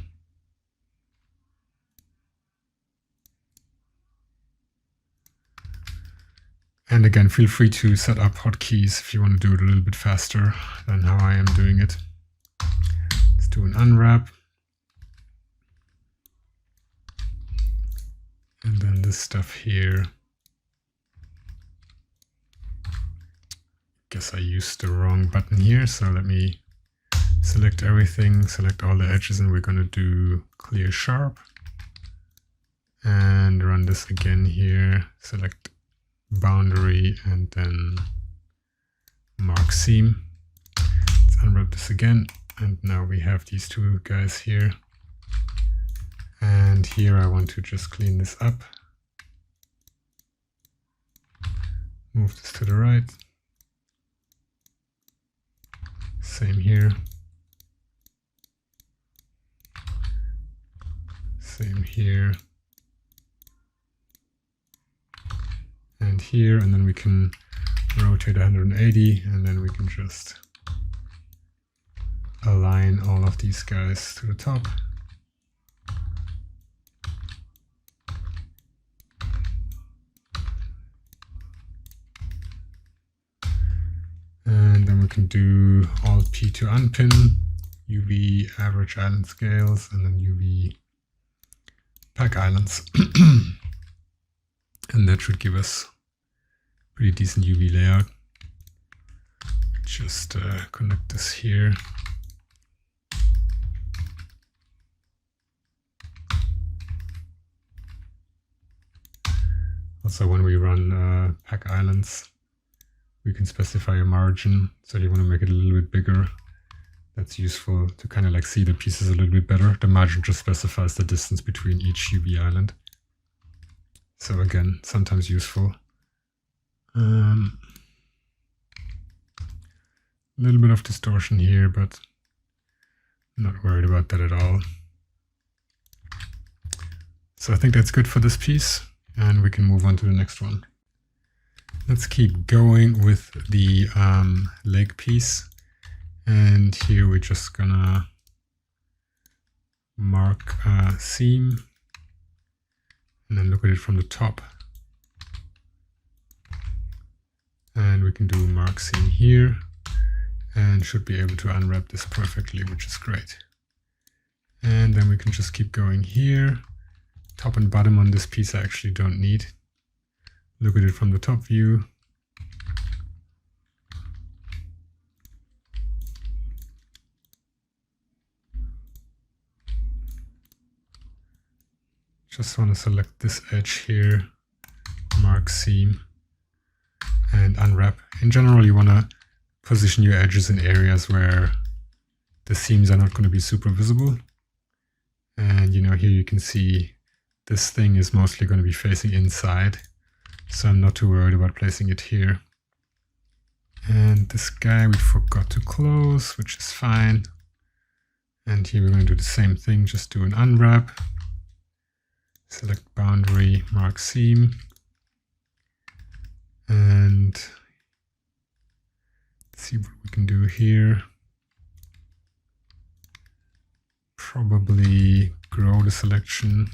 And again, feel free to set up hotkeys if you want to do it a little bit faster than how I am doing it. Let's do an unwrap. And then this stuff here. Guess I used the wrong button here, so let me select everything, select all the edges, and we're going to do clear sharp and run this again here, select boundary and then mark seam. Let's unwrap this again, and now we have these two guys here, and here I want to just clean this up, move this to the right. Same here. Same here. And here, and then we can rotate 180, and then we can just align all of these guys to the top. And then we can do Alt P to unpin, UV average island scales, and then UV pack islands. And that should give us pretty decent UV layout. Just connect this here. Also, when we run pack islands, we can specify a margin. So if you want to make it a little bit bigger, that's useful to kind of like see the pieces a little bit better. The margin just specifies the distance between each UV island. So again, sometimes useful. A little bit of distortion here, but I'm not worried about that at all. So I think that's good for this piece, and we can move on to the next one. Let's keep going with the leg piece. And here we're just gonna mark a seam and then look at it from the top. And we can do a mark seam here and should be able to unwrap this perfectly, which is great. And then we can just keep going here. Top and bottom on this piece I actually don't need. Look at it from the top view. Just want to select this edge here, mark seam, and unwrap. In general, you want to position your edges in areas where the seams are not going to be super visible. And you know, here you can see this thing is mostly going to be facing inside, so I'm not too worried about placing it here. And this guy we forgot to close, which is fine. And here we're going to do the same thing, just do an unwrap. Select boundary, mark seam, and let's see what we can do here. Probably grow the selection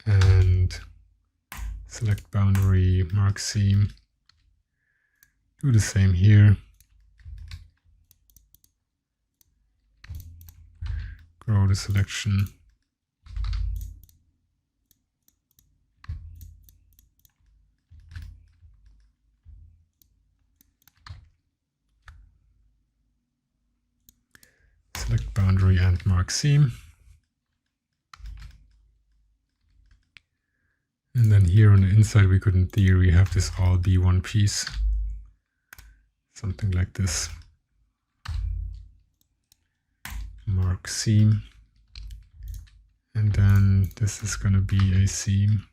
and select boundary, mark seam. Do the same here. Grow the selection. Select boundary and mark seam. And then here on the inside we could in theory have this all be one piece. Something like this. Mark seam, and then this is going to be a seam.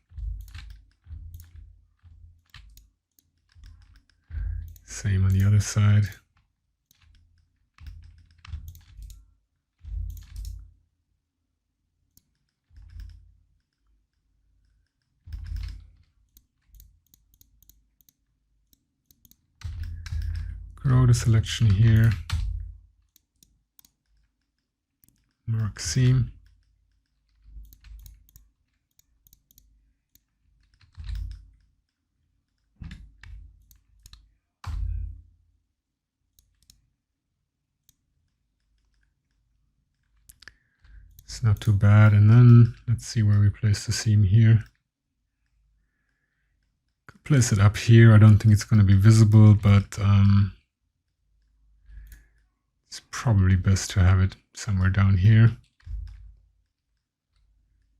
Same on the other side. Grow the selection here. Mark seam. It's not too bad. And then let's see where we place the seam here. Could place it up here. I don't think it's going to be visible, but it's probably best to have it somewhere down here,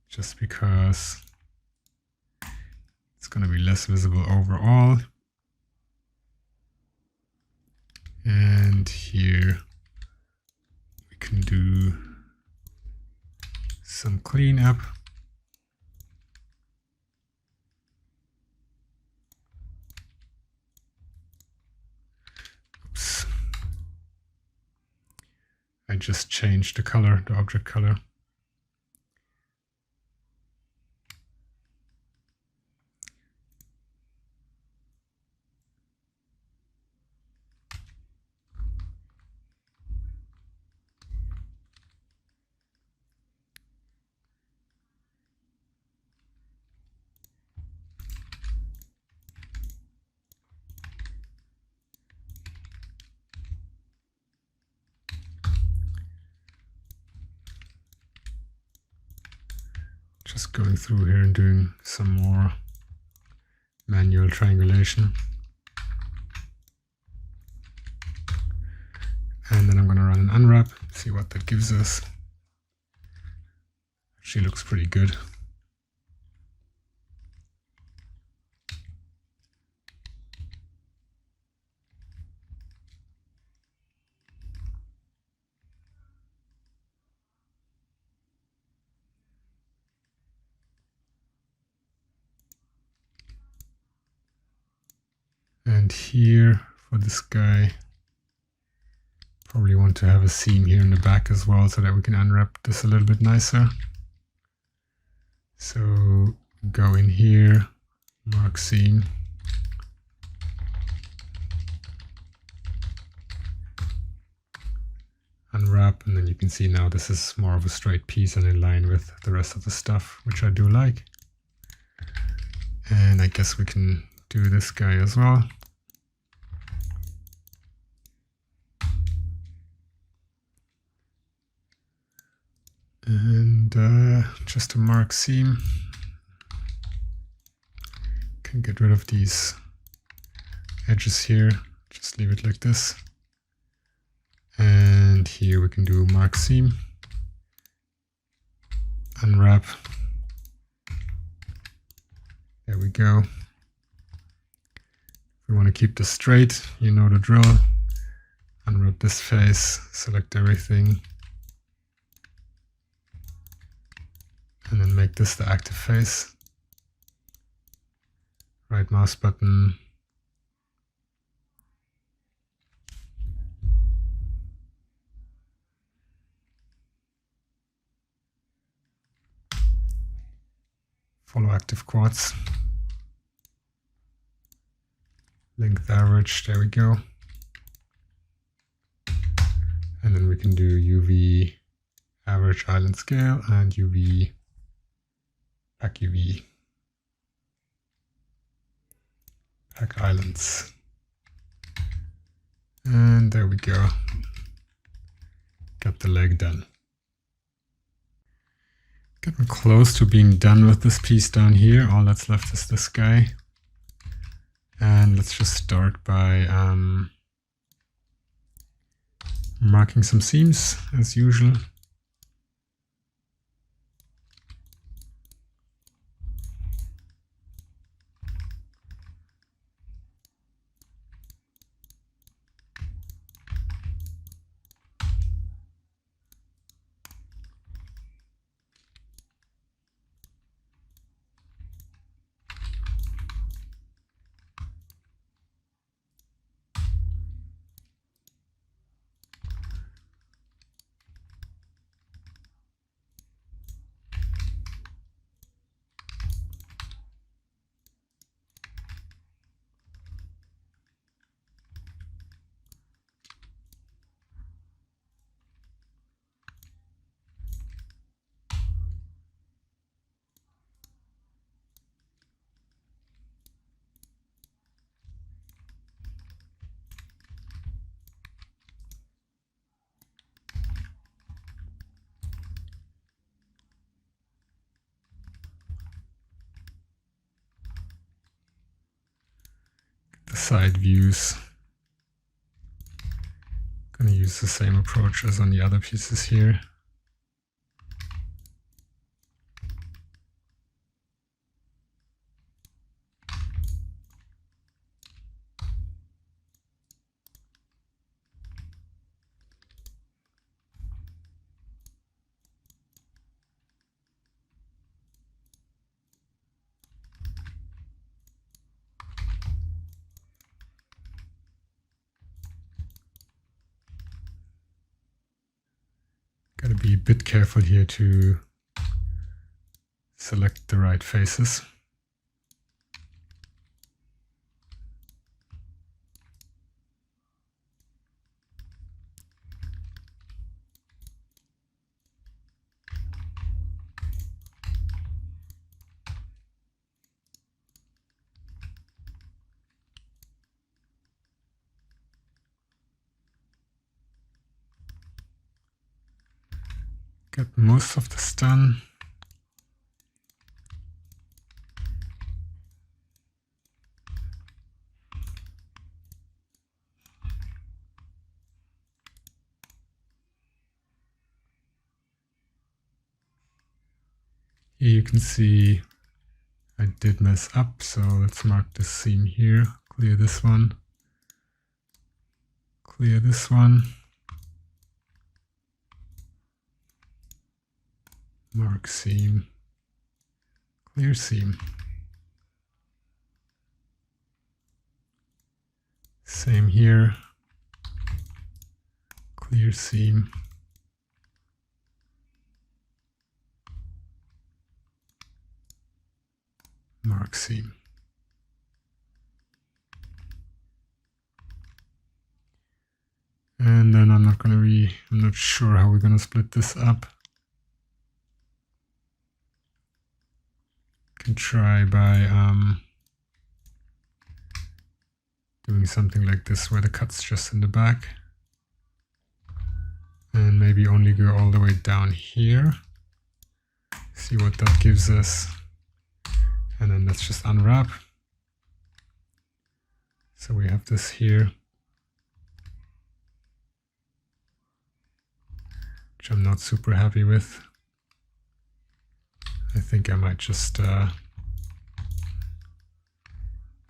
just because it's going to be less visible overall. And here we can do some cleanup. Oops. I just changed the color, the object color. just going through here and doing some more manual triangulation. And then I'm going to run an unwrap, see what that gives us. Actually looks pretty good. And here for this guy, probably want to have a seam here in the back as well so that we can unwrap this a little bit nicer. So go in here, mark seam. Unwrap, and then you can see now this is more of a straight piece and in line with the rest of the stuff, which I do like. And I guess we can do this guy as well. And just to mark seam, can get rid of these edges here, just leave it like this. And here we can do mark seam, unwrap. There we go. If we want to keep this straight, you know the drill. Unwrap this face, select everything, and then make this the active face. Right mouse button. Follow active quartz. Length average, there we go. And then we can do UV average island scale and UV pack UV pack islands. And there we go. Got the leg done. Getting close to being done with this piece down here. All that's left is this guy. And let's just start by marking some seams as usual. The side views. Gonna use the same approach as on the other pieces here. Gotta be a bit careful here to select the right faces. Got most of this done. Here you can see I did mess up, so let's mark this seam here, clear this one, clear this one, mark seam, clear seam. Same here, clear seam, mark seam. And then I'm not sure how we're going to split this up. Can try by doing something like this where the cut's just in the back. And maybe only go all the way down here. See what that gives us. And then let's just unwrap. So we have this here, which I'm not super happy with. I think I might just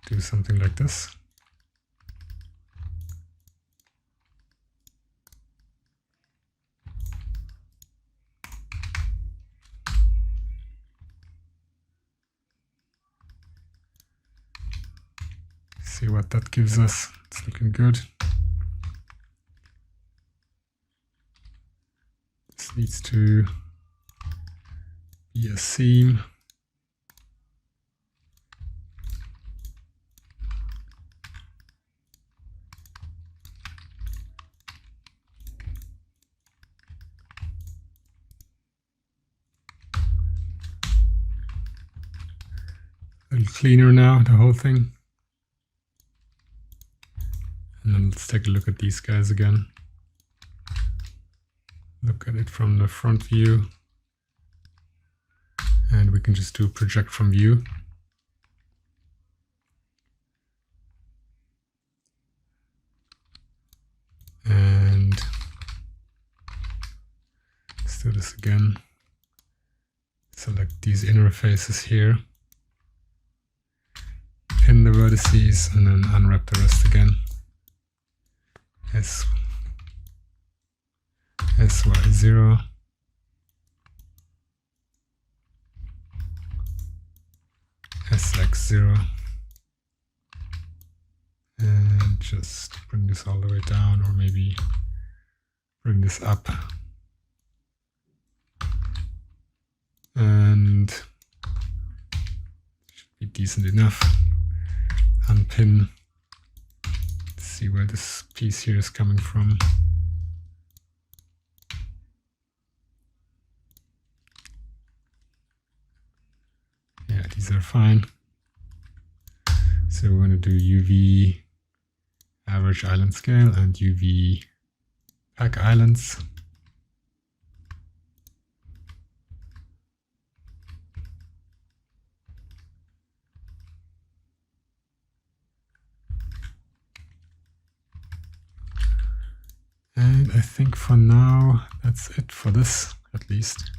do something like this. See what that gives us. It's looking good. This needs to be a seam. A little cleaner now, the whole thing. And then let's take a look at these guys again. Look at it from the front view. And we can just do project from view. And let's do this again. Select these inner faces here. Pin the vertices and then unwrap the rest again. SY0. SX0. And just bring this all the way down, or maybe bring this up. And should be decent enough. Unpin. See where this piece here is coming from. Yeah, these are fine. So we're going to do UV average island scale and UV pack islands. And I think for now, that's it for this, at least.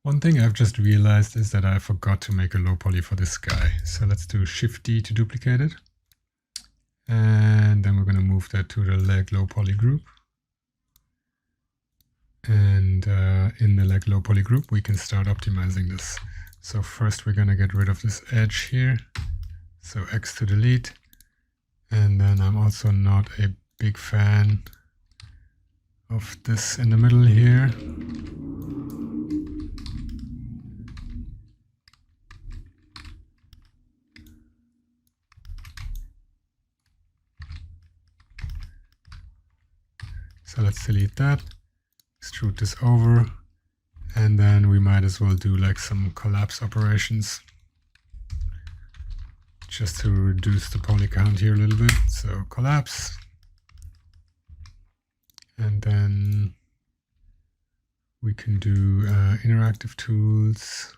One thing I've just realized is that I forgot to make a low poly for this guy. So let's do Shift D to duplicate it. And then we're going to move that to the leg low poly group. And in the leg low poly group, we can start optimizing this. So first we're going to get rid of this edge here. So X to delete. And then I'm also not a big fan of this in the middle here. So let's delete that, extrude this over, and then we might as well do like some collapse operations just to reduce the poly count here a little bit. So collapse. And then we can do interactive tools,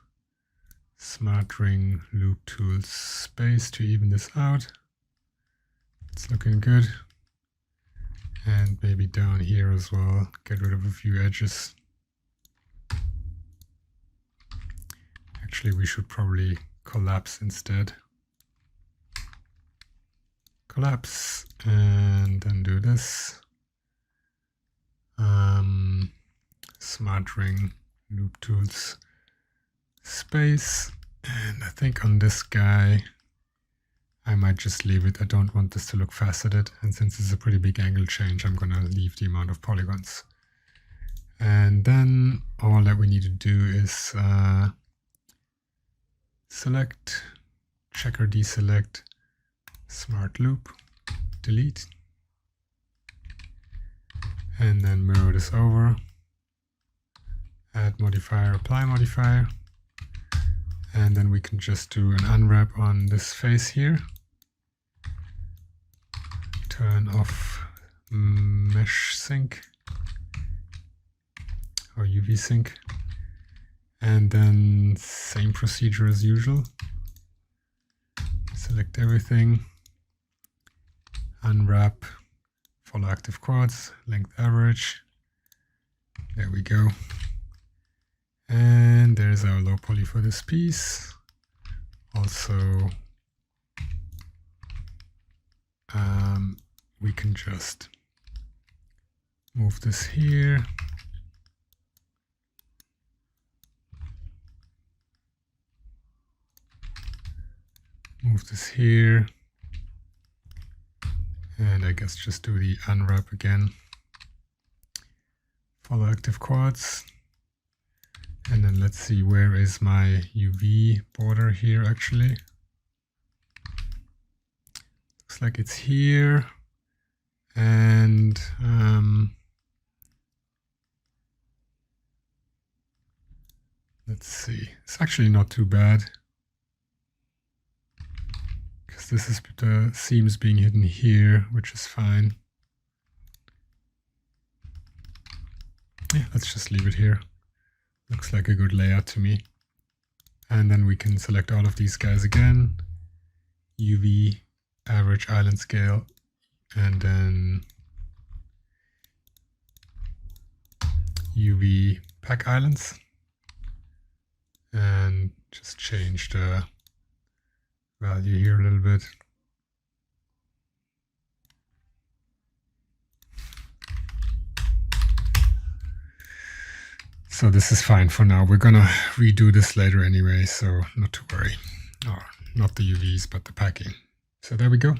smart ring, loop tools, space to even this out. It's looking good. And maybe down here as well, get rid of a few edges. Actually, we should probably collapse instead. Collapse, and then do this. Smart ring, loop tools, space. And I think on this guy, I might just leave it. I don't want this to look faceted. And since it's a pretty big angle change, I'm going to leave the amount of polygons. And then all that we need to do is select, checker deselect, smart loop, delete, and then mirror this over, add modifier, apply modifier, and then we can just do an unwrap on this face here, turn off mesh sync or UV sync, and then same procedure as usual. Select everything, unwrap, follow active quads, length average. There we go. And there's our low poly for this piece. Also, we can just move this here. Move this here. And I guess just do the unwrap again. Follow active quads. And then let's see, where is my UV border here actually? Looks like it's here. And let's see, it's actually not too bad. Because this is the seams being hidden here, which is fine. Yeah, let's just leave it here. Looks like a good layout to me. And then we can select all of these guys again. UV, average island scale, and then UV pack islands. And just change the value here a little bit. So this is fine for now. We're gonna redo this later anyway, so not to worry. Or not the UVs, but the packing. So there we go.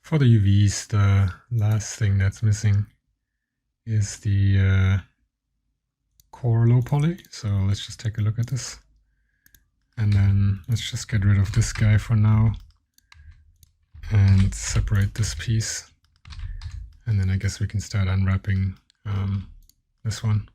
For the UVs, the last thing that's missing is the core low poly. So let's just take a look at this. And then let's just get rid of this guy for now and separate this piece. And then I guess we can start unwrapping this one.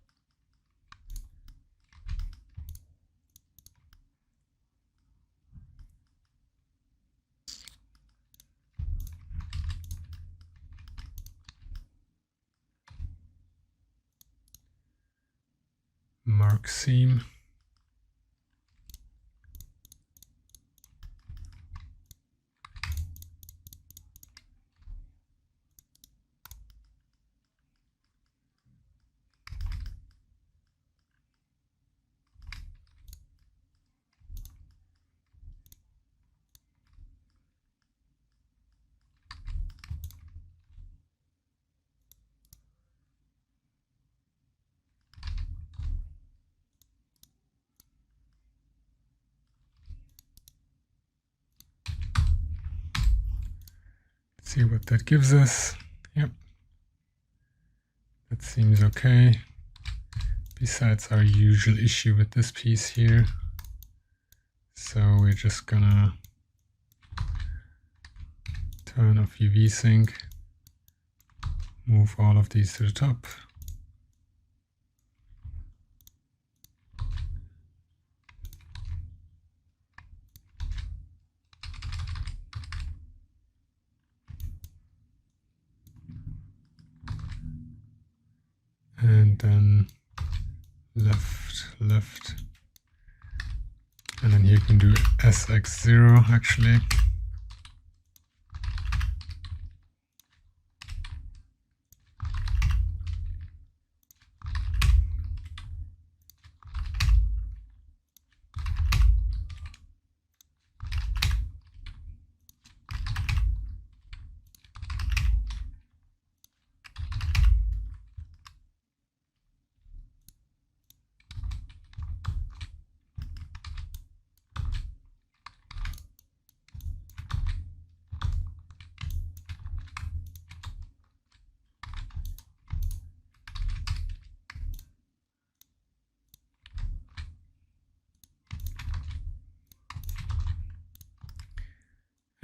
Mark seam. See what that gives us. Yep, that seems okay. Besides our usual issue with this piece here. So we're just gonna turn off UV sync, move all of these to the top. And then left, and then here you can do SX0 actually.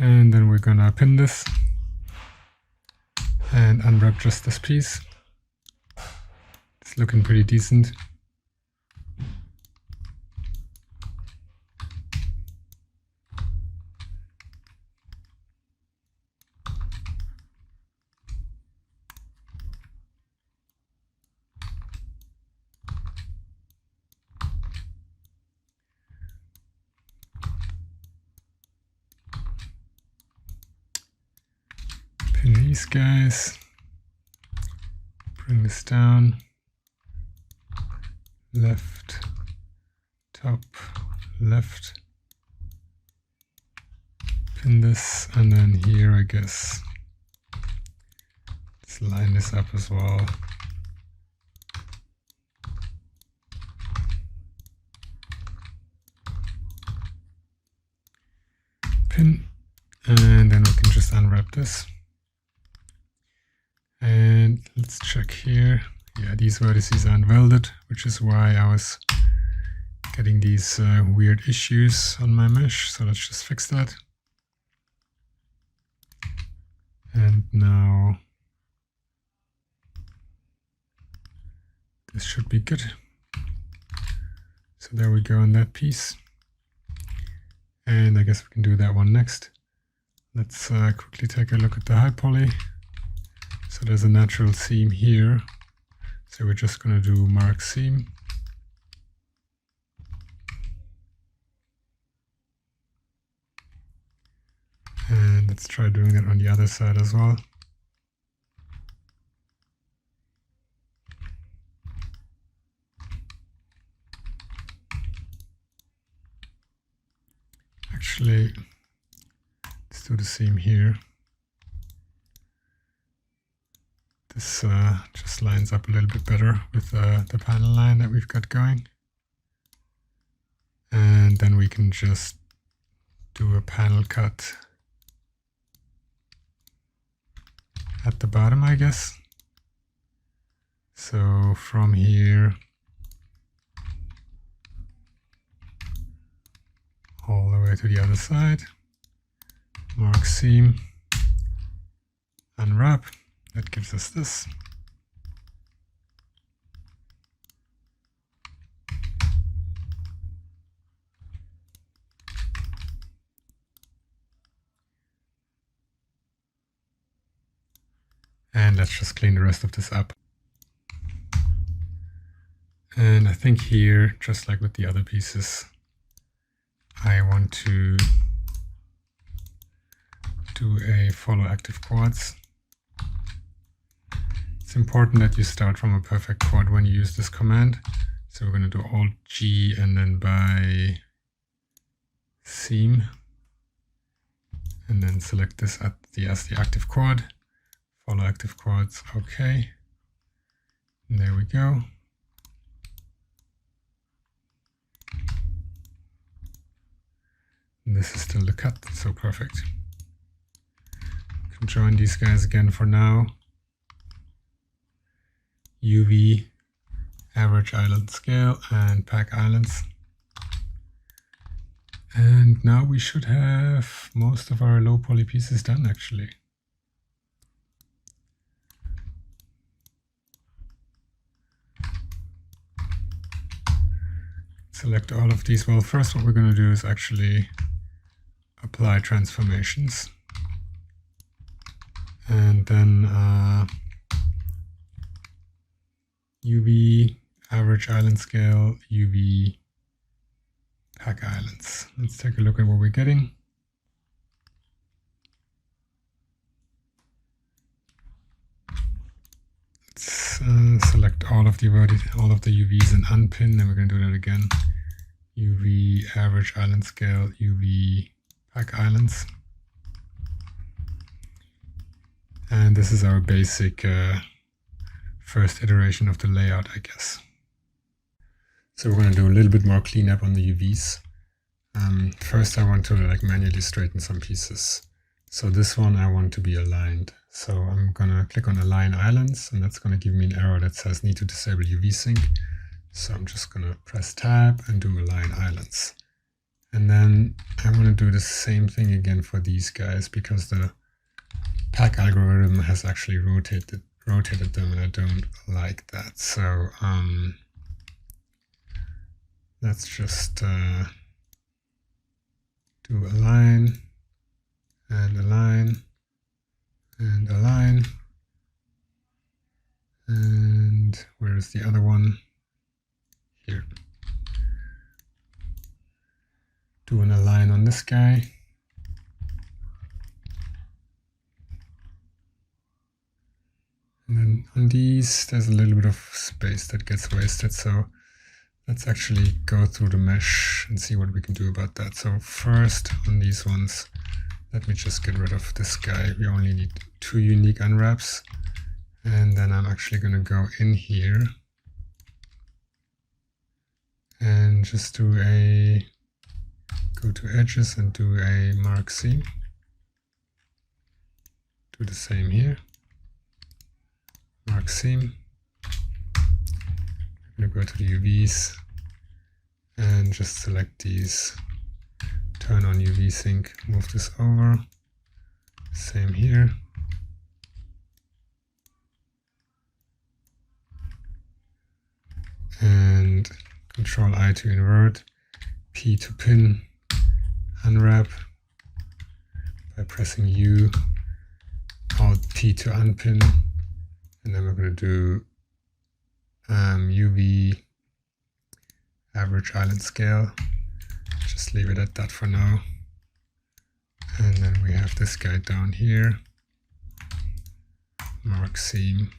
And then we're gonna pin this and unwrap just this piece. It's looking pretty decent. Pin these guys, bring this down, left, top, left, pin this, and then here I guess let's line this up as well. Pin, and then we can just unwrap this. And let's check here. Yeah, these vertices aren't welded, which is why I was getting these weird issues on my mesh. So let's just fix that. And now this should be good. So there we go on that piece. And I guess we can do that one next. Let's quickly take a look at the high poly. So there's a natural seam here. So we're just going to do mark seam. And let's try doing it on the other side as well. Actually, let's do the seam here. This just lines up a little bit better with the panel line that we've got going. And then we can just do a panel cut at the bottom, I guess. So from here all the way to the other side, mark seam, unwrap. That gives us this. And let's just clean the rest of this up. And I think here, just like with the other pieces, I want to do a follow active quads. It's important that you start from a perfect quad when you use this command. So we're going to do Alt G and then by seam, and then select this as the active quad. Follow active quads, okay. And there we go. And this is still the cut, so perfect. Can join these guys again for now. UV, average island scale, and pack islands. And now we should have most of our low poly pieces done actually. Select all of these. Well, first what we're going to do is actually apply transformations. And then UV, average island scale, UV, pack islands. Let's take a look at what we're getting. Let's select all of the UVs and unpin, and we're going to do that again. UV, average island scale, UV, pack islands. And this is our basic first iteration of the layout, I guess. So we're going to do a little bit more cleanup on the UVs. First I want to manually straighten some pieces. So this one I want to be aligned. So I'm going to click on Align Islands, and that's going to give me an error that says need to disable UV sync. So I'm just going to press Tab and do Align Islands. And then I want to do the same thing again for these guys, because the pack algorithm has actually rotated them, and I don't like that. So let's just do align and align and align. And where is the other one? Here. Do an align on this guy. And then on these, there's a little bit of space that gets wasted. So let's actually go through the mesh and see what we can do about that. So first, on these ones, let me just get rid of this guy. We only need 2 unique unwraps. And then I'm actually going to go in here and just do a go to edges and do a mark seam. Do the same here. Mark seam. I'm going to go to the UVs and just select these. Turn on UV sync. Move this over. Same here. And Control I to invert, P to pin, unwrap by pressing U, Alt P to unpin, and then we're going to do UV average island scale. Just leave it at that for now. And then we have this guy down here, mark seam.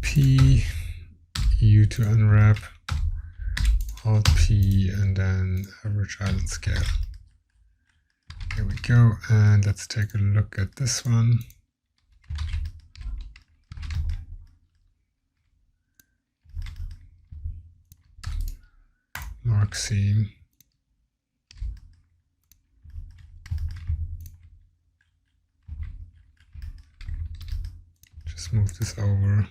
P, U to unwrap, Alt P, and then average island scale. There we go, and let's take a look at this one. Mark seam. Just move this over.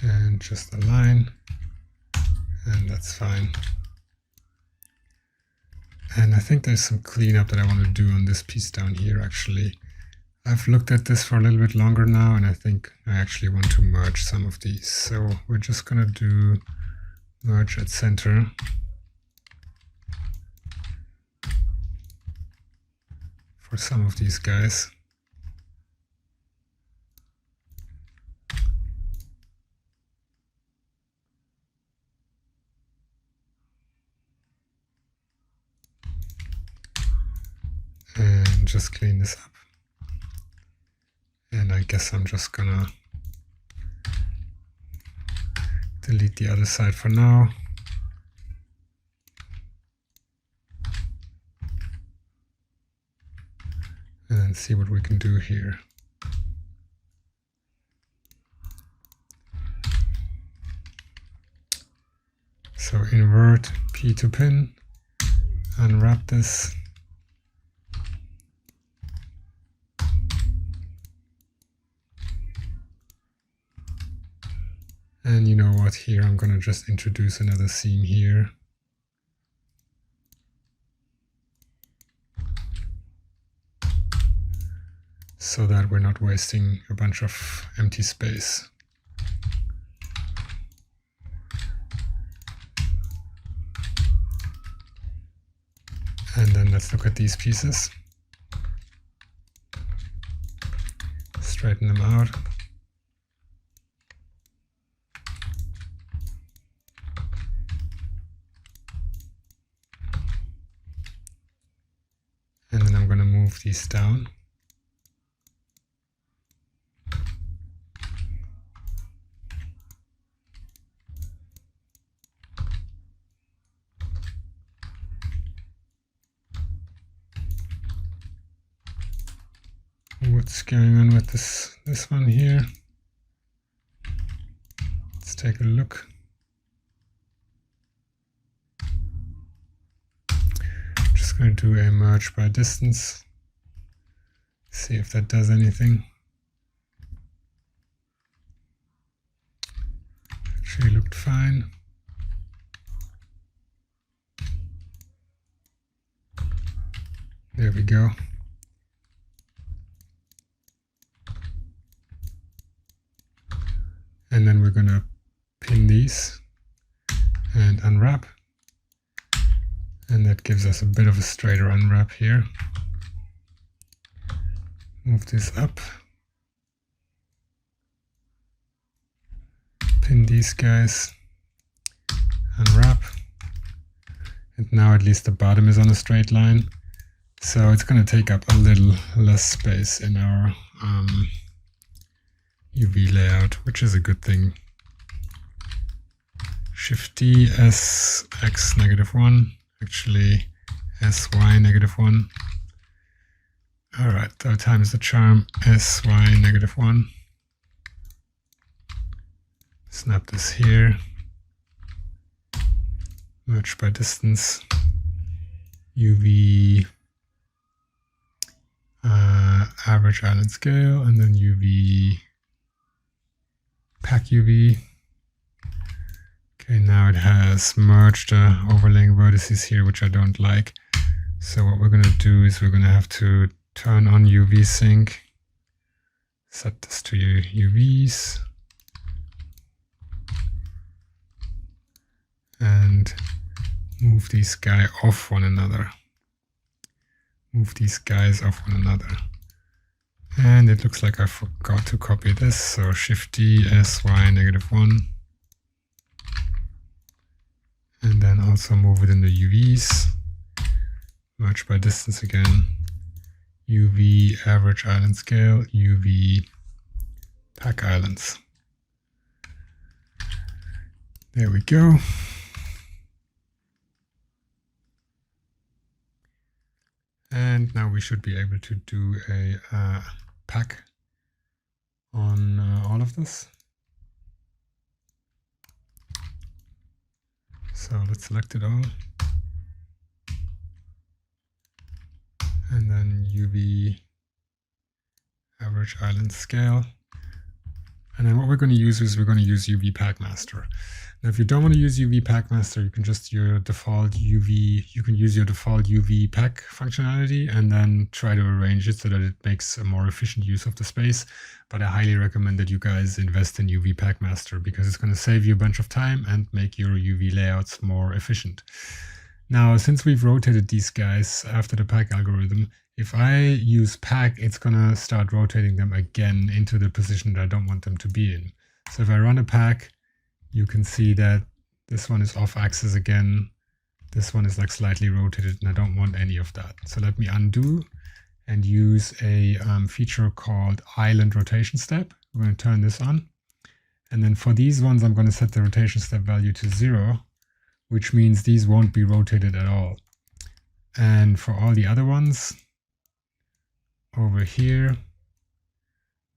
And just align, and that's fine. And I think there's some cleanup that I want to do on this piece down here actually. I've looked at this for a little bit longer now, and I think I actually want to merge some of these. So we're just going to do merge at center. For some of these guys. And just clean this up. And I guess I'm just gonna delete the other side for now. And then see what we can do here. So invert P to pin, unwrap this. And you know what, here I'm going to just introduce another seam here. So that we're not wasting a bunch of empty space. And then let's look at these pieces. Straighten them out. And then I'm going to move these down. What's going on with this one here? Let's take a look. going to do a merge by distance. See if that does anything. Actually looked fine. There we go. And then we're going to pin these and unwrap. And that gives us a bit of a straighter unwrap here. Move this up. Pin these guys. Unwrap. And now at least the bottom is on a straight line. So it's going to take up a little less space in our UV layout, which is a good thing. Shift D, S, X, -1. Actually, S, Y, -1. All right, third time is the charm. S, Y, -1. Snap this here. Merge by distance. UV average island scale, and then UV pack UV. Okay, now it has merged the overlaying vertices here, which I don't like. So what we're going to do is we're going to have to turn on UV sync, set this to your UVs, and move these guys off one another. Move these guys off one another. And it looks like I forgot to copy this, so Shift D, S, Y, -1. And then also move it in the UVs. Merge by distance again. UV average island scale, UV pack islands. There we go. And now we should be able to do a pack on all of this. So let's select it all. And then UV average island scale. And then what we're going to use is we're going to use UV Pack Master. Now, if you don't want to use UV Pack Master, you can just use your default UV pack functionality and then try to arrange it so that it makes a more efficient use of the space. But I highly recommend that you guys invest in UV Pack Master because it's going to save you a bunch of time and make your UV layouts more efficient. Now, since we've rotated these guys after the pack algorithm, if I use pack, it's going to start rotating them again into the position that I don't want them to be in. So if I run a pack, you can see that this one is off axis again. This one is like slightly rotated and I don't want any of that. So let me undo and use a feature called Island Rotation Step. We're going to turn this on. And then for these ones, I'm going to set the rotation step value to 0, which means these won't be rotated at all. And for all the other ones, over here,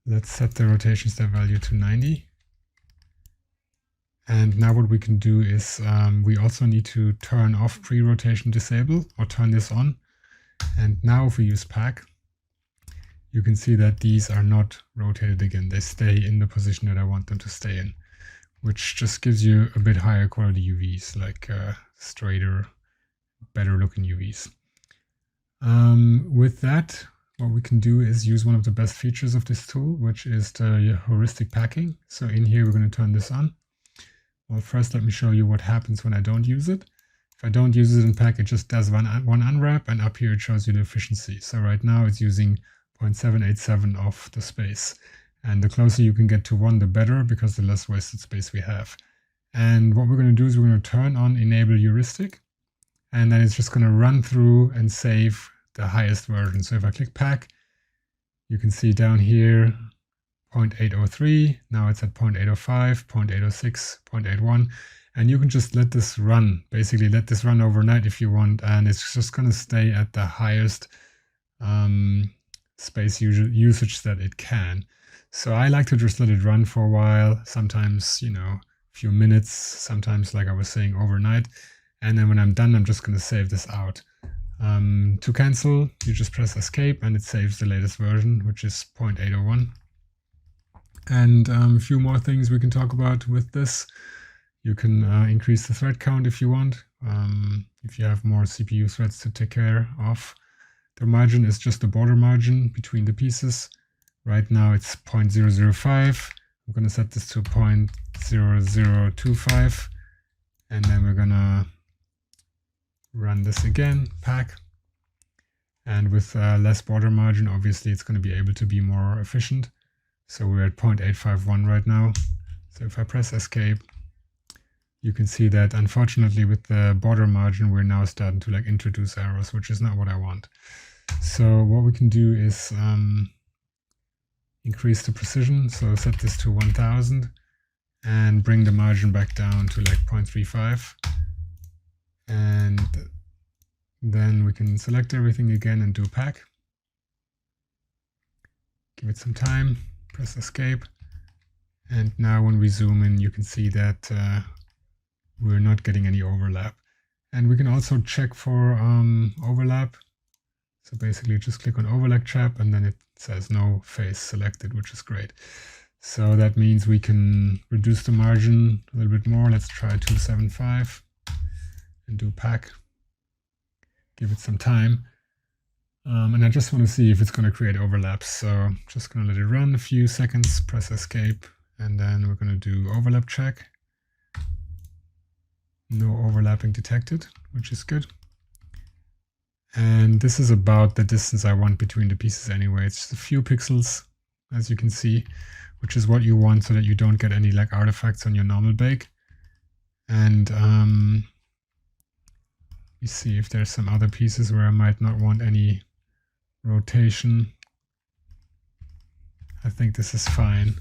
let's set the rotation step value to 90. And now what we can do is we also need to turn off pre-rotation disable or turn this on. And now if we use pack, you can see that these are not rotated again. They stay in the position that I want them to stay in, which just gives you a bit higher quality UVs, like straighter, better looking UVs. With that, what we can do is use one of the best features of this tool, which is the heuristic packing. So in here, we're going to turn this on. Well, first, let me show you what happens when I don't use it. If I don't use it in pack, it just does one unwrap, and up here it shows you the efficiency. So right now it's using 0.787 of the space. And the closer you can get to 1, the better, because the less wasted space we have. And what we're going to do is we're going to turn on enable heuristic, and then it's just going to run through and save the highest version. So if I click pack, you can see down here 0.803, now it's at 0.805, 0.806, 0.81, and you can just let this run, basically let this run overnight if you want, and it's just going to stay at the highest space usage that it can. So I like to just let it run for a while, sometimes, you know, a few minutes, sometimes, like I was saying, overnight, and then when I'm done, I'm just going to save this out. To cancel, you just press escape and it saves the latest version, which is 0.801. And a few more things we can talk about with this. You can increase the thread count if you want, if you have more CPU threads to take care of. The margin is just the border margin between the pieces. Right now it's 0.005. I'm going to set this to 0.0025, and then we're going to run this again, pack. And with less border margin, obviously it's going to be able to be more efficient. So we're at 0.851 right now. So if I press escape, you can see that unfortunately with the border margin, we're now starting to like introduce errors, which is not what I want. So what we can do is increase the precision. So set this to 1000 and bring the margin back down to like 0.35. And then we can select everything again and do pack. Give it some time, press escape. And now when we zoom in, you can see that we're not getting any overlap. And we can also check for overlap. So basically just click on overlap tab and then it says no face selected, which is great. So that means we can reduce the margin a little bit more. Let's try 275 and do pack. Give it some time. And I just want to see if it's going to create overlaps. So I'm just going to let it run a few seconds, press escape, and then we're going to do overlap check. No overlapping detected, which is good. And this is about the distance I want between the pieces anyway. It's just a few pixels, as you can see, which is what you want so that you don't get any like artifacts on your normal bake. And you see if there's some other pieces where I might not want any rotation. I think this is fine.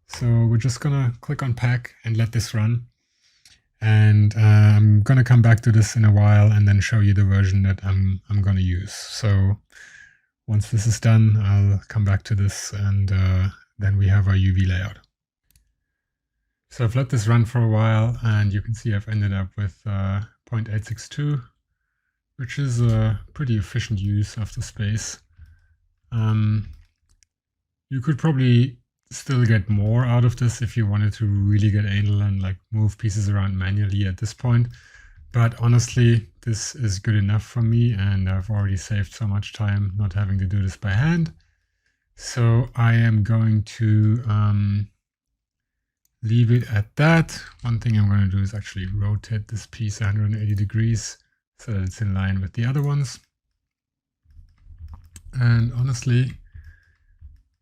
So we're just gonna click on pack and let this run. And I'm gonna come back to this in a while and then show you the version that I'm gonna use. So once this is done, I'll come back to this and then we have our UV layout. So I've let this run for a while and you can see I've ended up with 0.862, which is a pretty efficient use of the space. You could probably still get more out of this if you wanted to really get anal and like move pieces around manually at this point. But honestly, this is good enough for me and I've already saved so much time not having to do this by hand. So I am going to leave it at that. One thing I'm going to do is actually rotate this piece 180 degrees so that it's in line with the other ones. And honestly,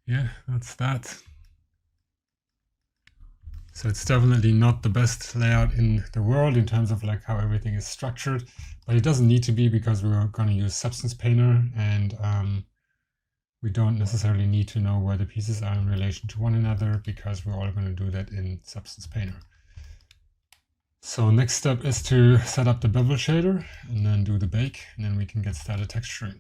yeah, that's that. So it's definitely not the best layout in the world in terms of like how everything is structured, but it doesn't need to be because we're going to use Substance Painter and we don't necessarily need to know where the pieces are in relation to one another because we're all going to do that in Substance Painter. So next step is to set up the bevel shader and then do the bake and then we can get started texturing.